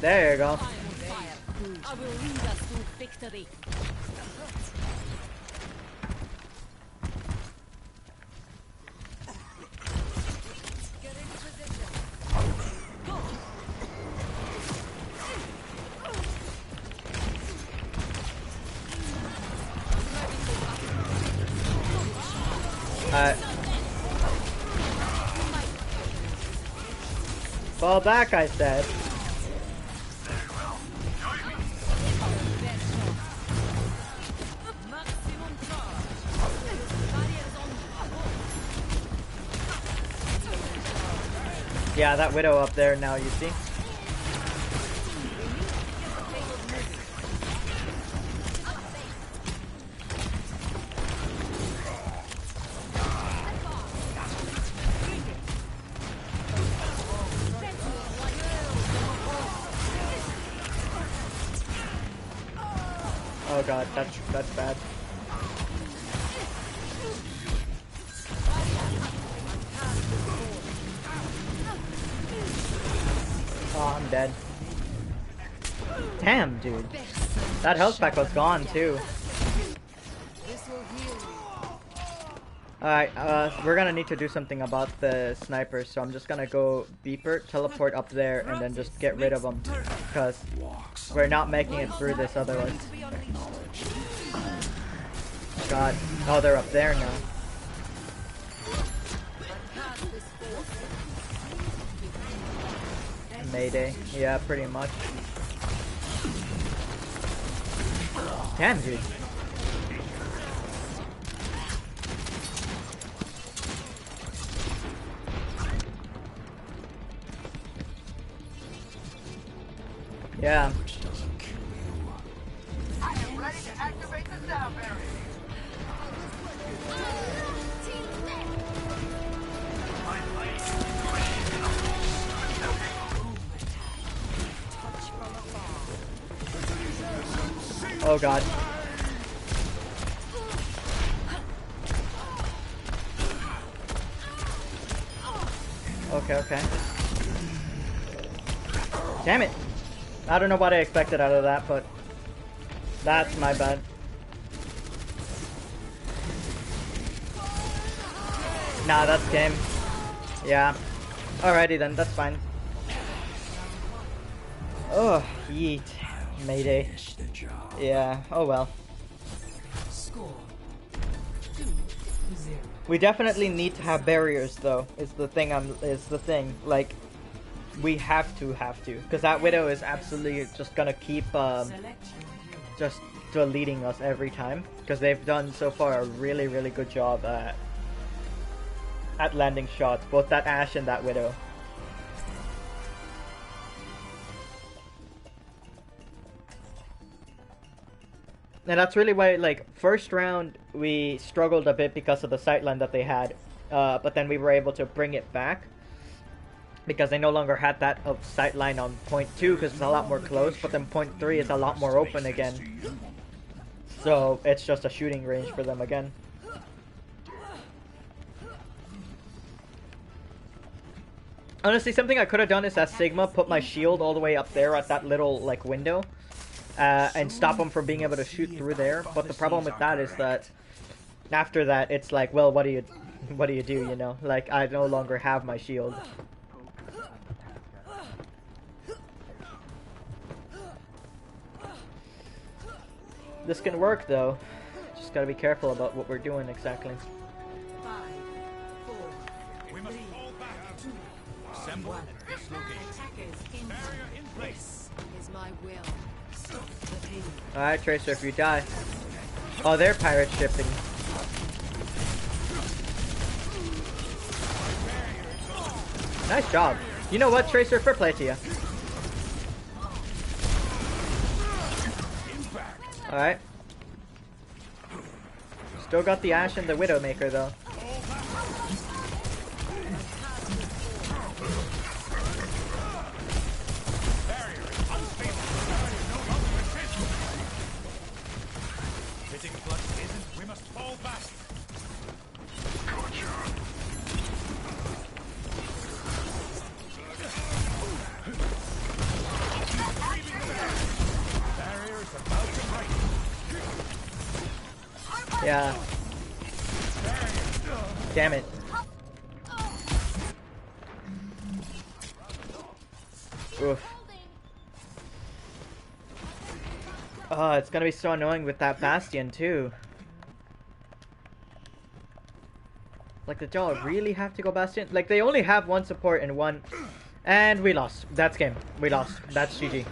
There you go. I will lead us to victory. Get into position. Go. Fall back, I said. Yeah, that Widow up there now, you see? Oh god, that's bad. Oh, I'm dead. Damn, dude. That health pack was gone too. This will heal you. Alright, we're gonna need to do something about the snipers, so I'm just gonna go beeper, teleport up there, and then just get rid of them. Because we're not making it through this otherwise. God. Oh, they're up there now. Mayday. Yeah, pretty much. Damn, dude. Yeah. I am ready to activate the sound barrier. Oh god. Okay, okay. Damn it. I don't know what I expected out of that, but that's my bad. Nah, that's game. Yeah. Alrighty then, that's fine. Oh, yeet. Mayday. Yeah, oh well. We definitely need to have barriers though, is the thing. Like, we have to, because that Widow is absolutely just gonna keep just deleting us every time, because they've done so far a really, really good job at landing shots, both that Ashe and that Widow. And that's really why, like, first round we struggled a bit because of the sightline that they had, but then we were able to bring it back because they no longer had that of sightline on point 2 because it's a lot more close, but then point 3 is a lot more open again. So it's just a shooting range for them again. Honestly, something I could have done is as Sigma put my shield all the way up there at that little like window, and stop them from being able to shoot through there. But the problem with that is that after that, it's like, well, what do you do? You know, like I no longer have my shield. This can work though. Just gotta be careful about what we're doing exactly. 5, 4, We must fall back. Assemble at this location. attackers in Barrier in place. Is my will. Alright, Tracer, if you die. Oh, they're pirate shipping. Nice job. You know what, Tracer? Fair play to you. Alright. Still got the Ashe and the Widowmaker, though. We must fall back. Barrier is about to break. Yeah. Damn it. Oof. Oh, it's gonna be so annoying with that Bastion, too. Like, did y'all really have to go Bastion? Like, they only have one support and one... And we lost. That's game. We lost. That's GG.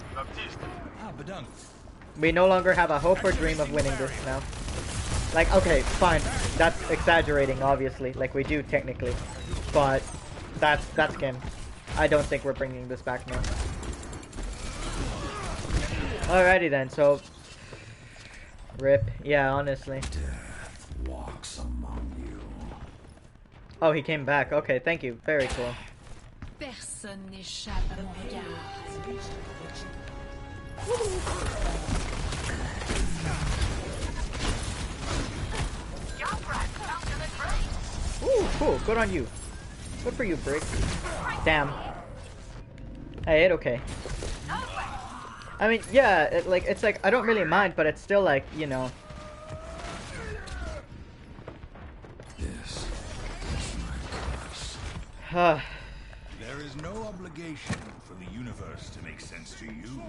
We no longer have a hope or dream of winning this now. Like, okay, fine. That's exaggerating, obviously. Like, we do, technically. But, that's game. I don't think we're bringing this back now. Alrighty then, so... RIP. Yeah, honestly. Death walks among you. Oh, he came back. Okay, thank you. Very cool. Personne n'échappe à mon regard. Ooh, cool. Good on you. Good for you, Brick. Damn. Hey, it okay. I mean, yeah, it's like I don't really mind, but it's still like, you know. This is my curse. There is no obligation for the universe to make sense to you.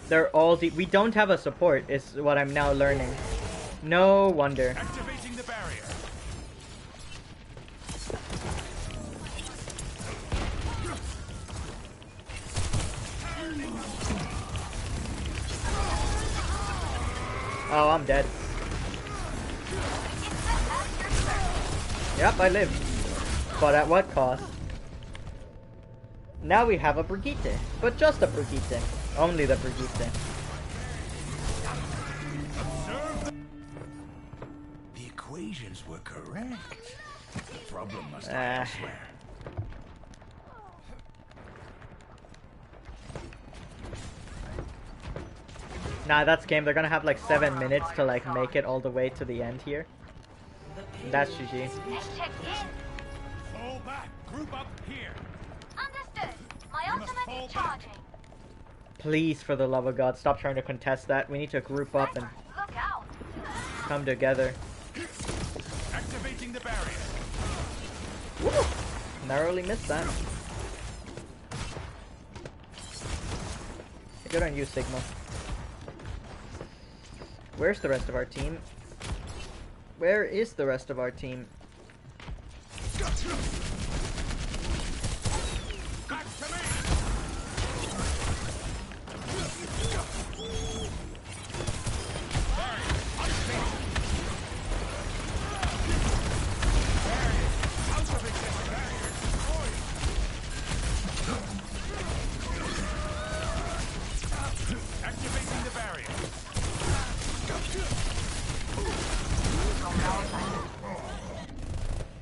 They're all we don't have a support is what I'm now learning. No wonder. Activating the barrier. Oh, I'm dead. Yep, I live. But at what cost? Now we have a Brigitte. But just a Brigitte. Only the Brigitte. The equations were correct. The problem must lie elsewhere. Nah, that's game. They're gonna have like 7 minutes to like make it all the way to the end here. That's GG. Fall back. Group up here. Understood. My ultimate is charging. Please, for the love of God, stop trying to contest that. We need to group up and Look out. come together. Activating the barrier. Woo! Narrowly missed that. Good on you, Sigma. Where's the rest of our team? Where is the rest of our team? Back to me. Activating the barrier.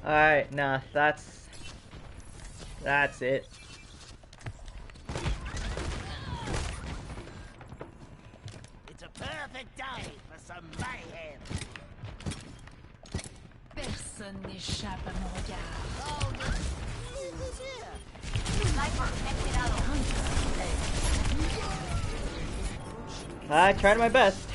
Alright, nah, that's it. It's a perfect day for some mayhem. Personne n'échappe à mon regard. I tried my best.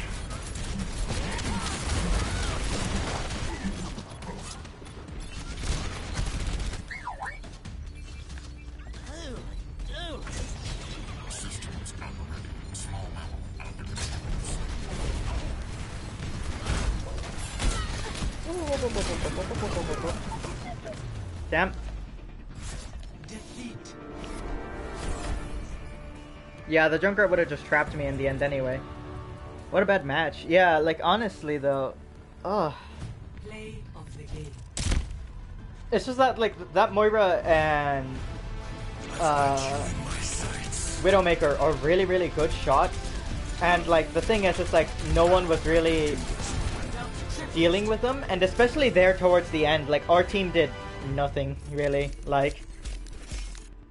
Damn. Defeat. Yeah, the Junkrat would have just trapped me in the end anyway. What a bad match. Yeah, like honestly though, Play of the game. it's just that like that Moira and Widowmaker are really really good shots, and like the thing is, it's like no one was really dealing with them, and especially there towards the end, like our team did nothing really. Like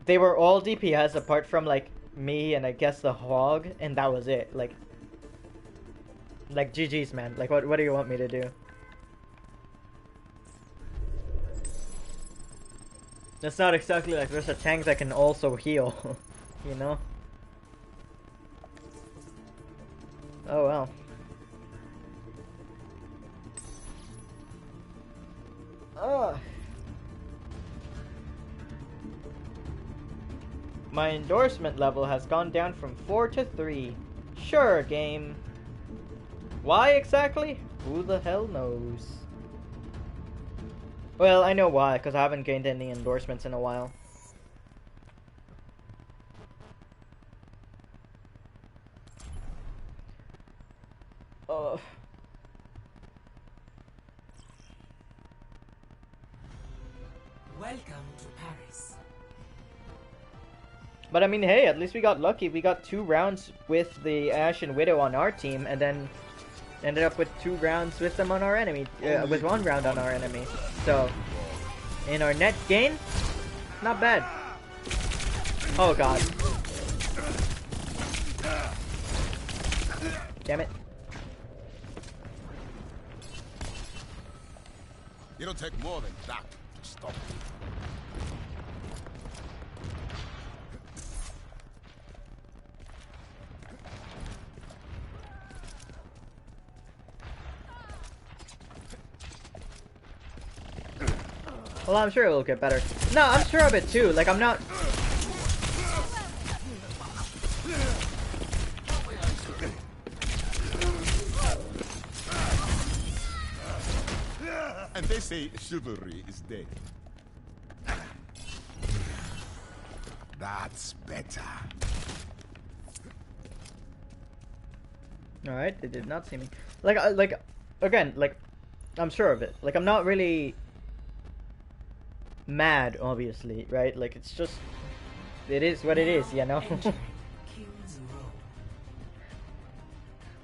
they were all DPS apart from like me and I guess the Hog, and that was it. Like GG's, man. Like what do you want me to do? It's not exactly like there's a tank that can also heal, you know? Oh well. My endorsement level has gone down from 4 to 3. Sure, game. Why exactly? Who the hell knows? Well, I know why, because I haven't gained any endorsements in a while. Welcome to Paris. But I mean, hey, at least we got lucky. We got 2 rounds with the Ash and Widow on our team, and then ended up with 2 rounds with them on our enemy. With 1 round on our enemy. So, in our net gain, not bad. Oh god. Damn it. It'll take more than that to stop me. Well, I'm sure it will get better. No, I'm sure of it too. Like, I'm not... And they say chivalry is dead. That's better. Alright, they did not see me. Like, again, like, I'm sure of it. Like, I'm not really mad, obviously, right? Like, it's just, it is what it is, you know?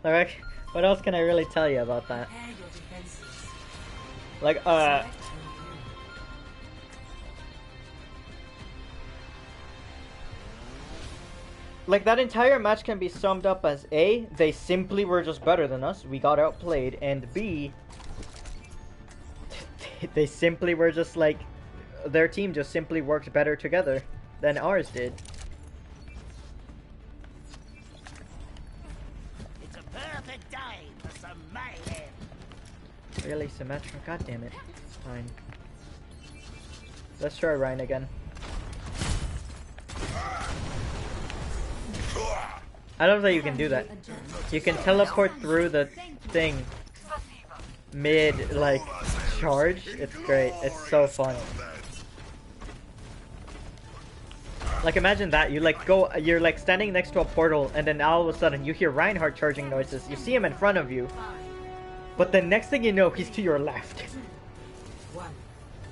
Alright, what else can I really tell you about that? Like, like, that entire match can be summed up as A, they simply were just better than us, we got outplayed, and B, they simply were just like, their team just simply worked better together than ours did. It's a perfect day for some mayhem. Really, Symmetra? God damn it. Fine. Let's try Ryan again. I love that you can do that. You can teleport through the thing mid, like, charge. It's great. It's so fun. Like, imagine that. You, like, go, you're, like, standing next to a portal, and then all of a sudden you hear Reinhardt charging noises. You see him in front of you. But the next thing you know, he's to your left.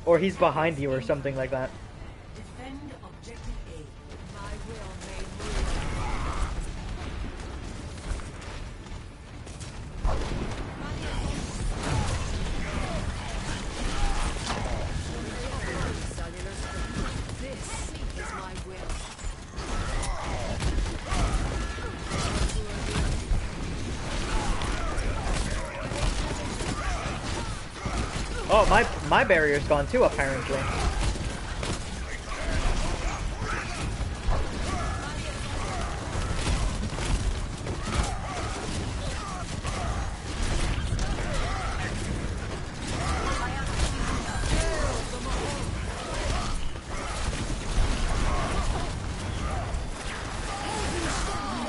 Or he's behind you or something like that. Defend objective A. My will may move. This is my will. Oh, my barrier's gone too, apparently.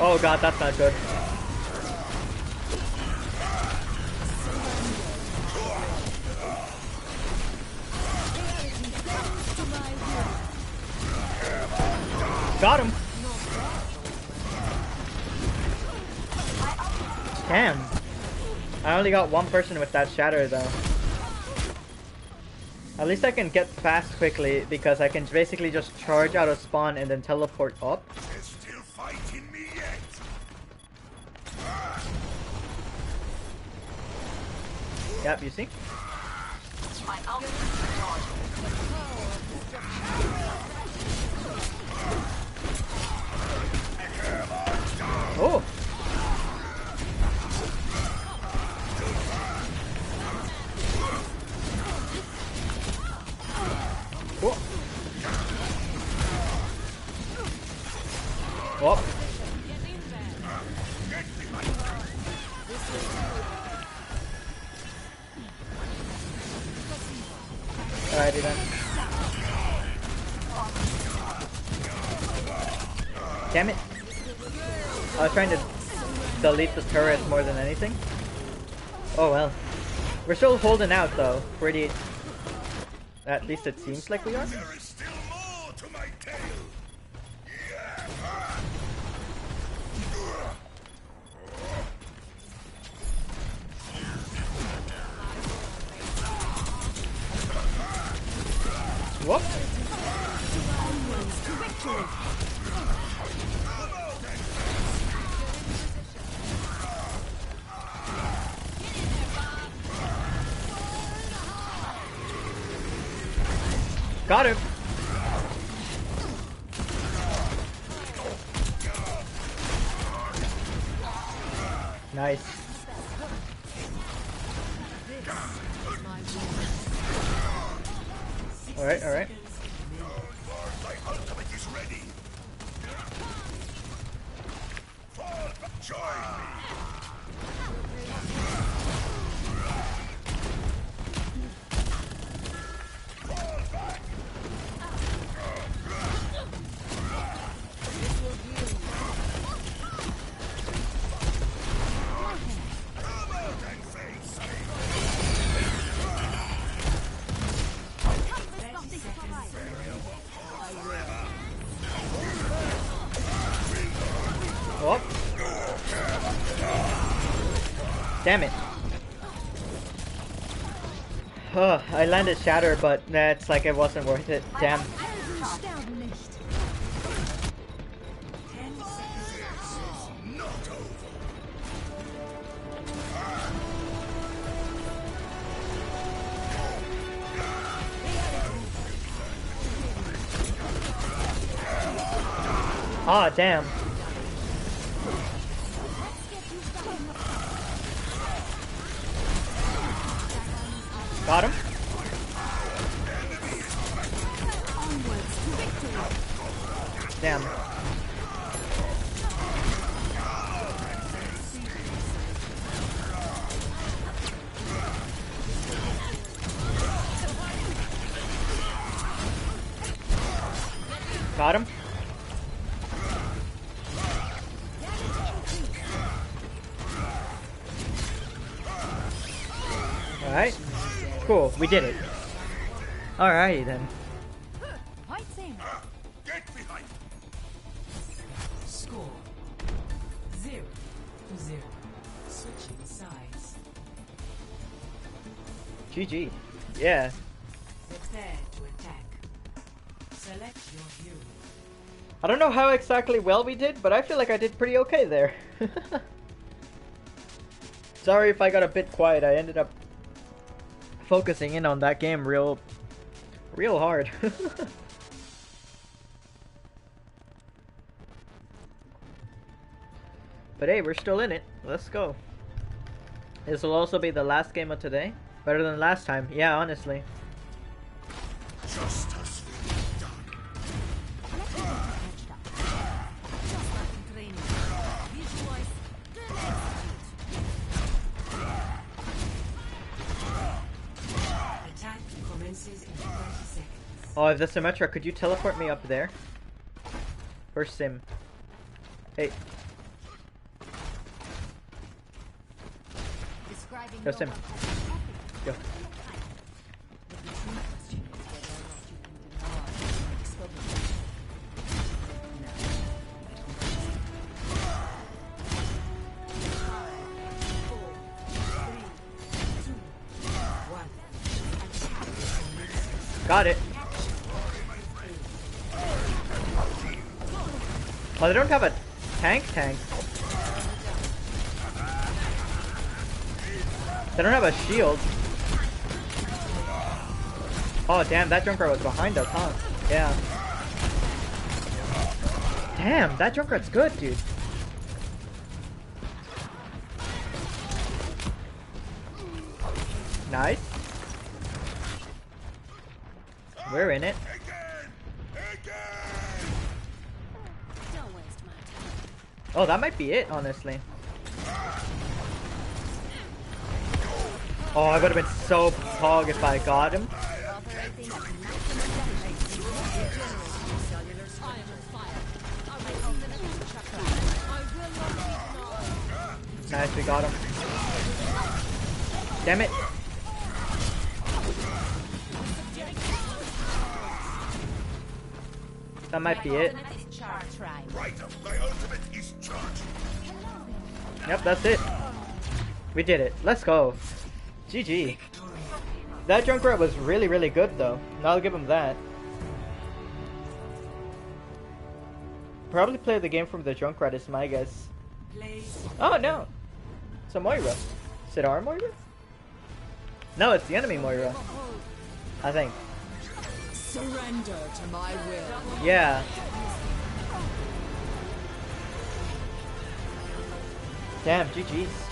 Oh god, that's not good. Got him. Damn. I only got one person with that shatter though. At least I can get fast quickly because I can basically just charge out of spawn and then teleport up. They're still fighting me yet. Yep, you see? My ultimate is charged. Oh! Cool. Oh. Alrighty then. Damn it. I was trying to delete the turret more than anything. Oh well. We're still holding out though. Pretty... At least it seems like we are. There is still more to my tale. Whoop. Got him. Nice. Alright, alright. My ultimate is ready. Fall back. Join me. Fall back. Damn it. I landed Shatter, but that's like it wasn't worth it. Damn. Ah, damn. Got him. Damn. Got him. Alright. Cool, we did it. Alrighty then. Get behind. Score 0-0. Switching sides. GG. Yeah. Prepare to attack. Select your hero. I don't know how exactly well we did, but I feel like I did pretty okay there. Sorry if I got a bit quiet. I ended up focusing in on that game real hard. But hey, we're still in it. Let's go. This will also be the last game of today. Better than last time. Yeah, honestly. Justice done. Attack commences in 30 seconds. Oh, if the Symmetra, could you teleport me up there? First Sim. Hey. Go Sim. Go. Got it. Oh, they don't have a tank. They don't have a shield. Oh, damn, that Junkrat was behind us, huh? Yeah. Damn, that Junkrat's good, dude. Nice. We're in it. Oh, that might be it, honestly. Oh, I would have been so pog if I got him. Nice, we got him. Damn it. That might be it. Yep, that's it. We did it. Let's go. GG. That Junkrat was really, really good though. I'll give him that. Probably play the game from the Junkrat is my guess. Oh no! It's a Moira. Is it our Moira? No, it's the enemy Moira. I think. Surrender to my will. Yeah. Damn, GG's.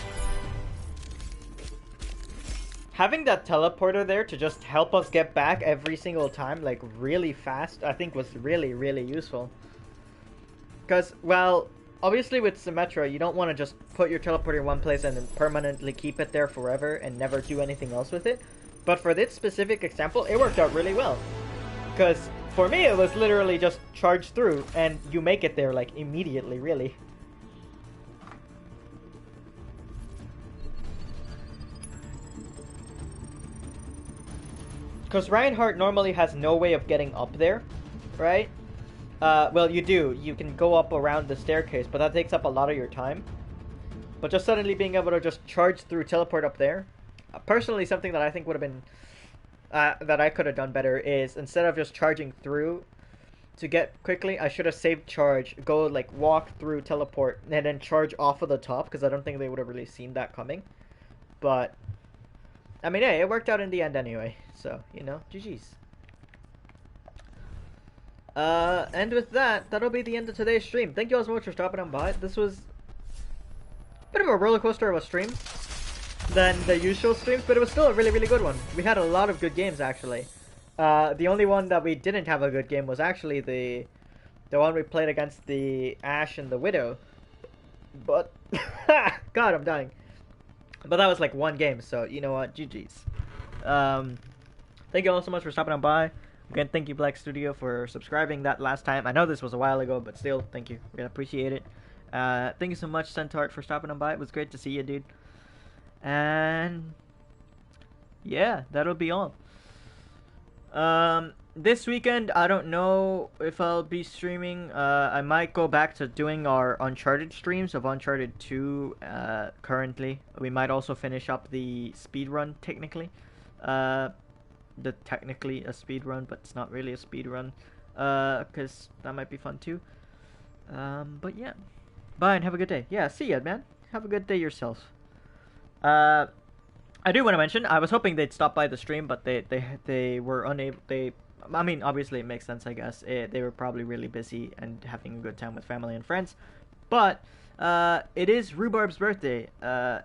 Having that teleporter there to just help us get back every single time, like really fast, I think was really, really useful. Because, well, obviously with Symmetra, you don't want to just put your teleporter in one place and then permanently keep it there forever and never do anything else with it. But for this specific example, it worked out really well. Because for me, it was literally just charge through and you make it there like immediately, really. Because Reinhardt normally has no way of getting up there, right? Well, you do. You can go up around the staircase, but that takes up a lot of your time. But just suddenly being able to just charge through teleport up there, personally, something that I think would have been that I could have done better is instead of just charging through to get quickly, I should have saved charge, go like walk through teleport, and then charge off of the top because I don't think they would have really seen that coming. But I mean, hey, it worked out in the end anyway. So you know, GG's. And with that, that'll be the end of today's stream. Thank you all so much for stopping on by. This was a bit of a roller coaster of a stream than the usual streams, but it was still a really, really good one. We had a lot of good games, actually. The only one that we didn't have a good game was actually the one we played against the Ashe and the Widow. But, God, I'm dying. But that was like one game, so you know what, GG's. Thank you all so much for stopping on by. Again, thank you Black Studio for subscribing that last time. I know this was a while ago, but still, thank you. Really appreciate it. Thank you so much, Centart, for stopping on by. It was great to see you, dude. And yeah, that'll be all. This weekend, I don't know if I'll be streaming. I might go back to doing our Uncharted streams of Uncharted 2 currently. We might also finish up the speedrun, technically. Technically a speedrun, but it's not really a speedrun. Because that might be fun too. But yeah. Bye and have a good day. Yeah, see ya, man. Have a good day yourself. I do want to mention, I was hoping they'd stop by the stream, but they were unable. I mean, obviously it makes sense, I guess. They were probably really busy and having a good time with family and friends. But it is Rhubarb's birthday.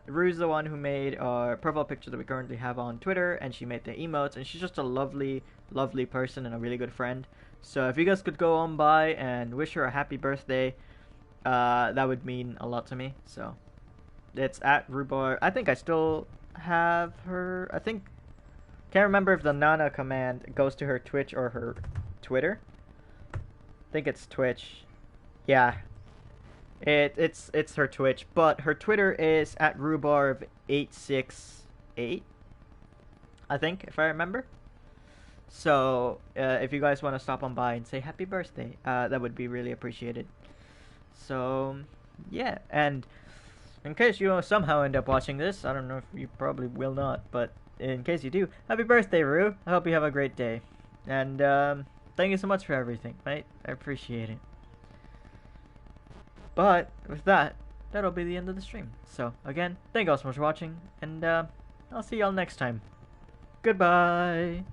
Rue's the one who made our profile picture that we currently have on Twitter, and she made the emotes, and she's just a lovely, lovely person and a really good friend. So if you guys could go on by and wish her a happy birthday, that would mean a lot to me. So it's at Rhubarb. I think I still have her. Can't remember if the Nana command goes to her Twitch or her Twitter. I think it's Twitch. Yeah. It's her Twitch, but her Twitter is at Rhubarb868. I think, if I remember. So, if you guys want to stop on by and say happy birthday, that would be really appreciated. So, yeah, and in case you somehow end up watching this, I don't know if you probably will not, but in case you do, happy birthday, Rue. I hope you have a great day. And thank you so much for everything, mate. I appreciate it. But with that, that'll be the end of the stream. So again, thank you all so much for watching, and I'll see y'all next time. Goodbye.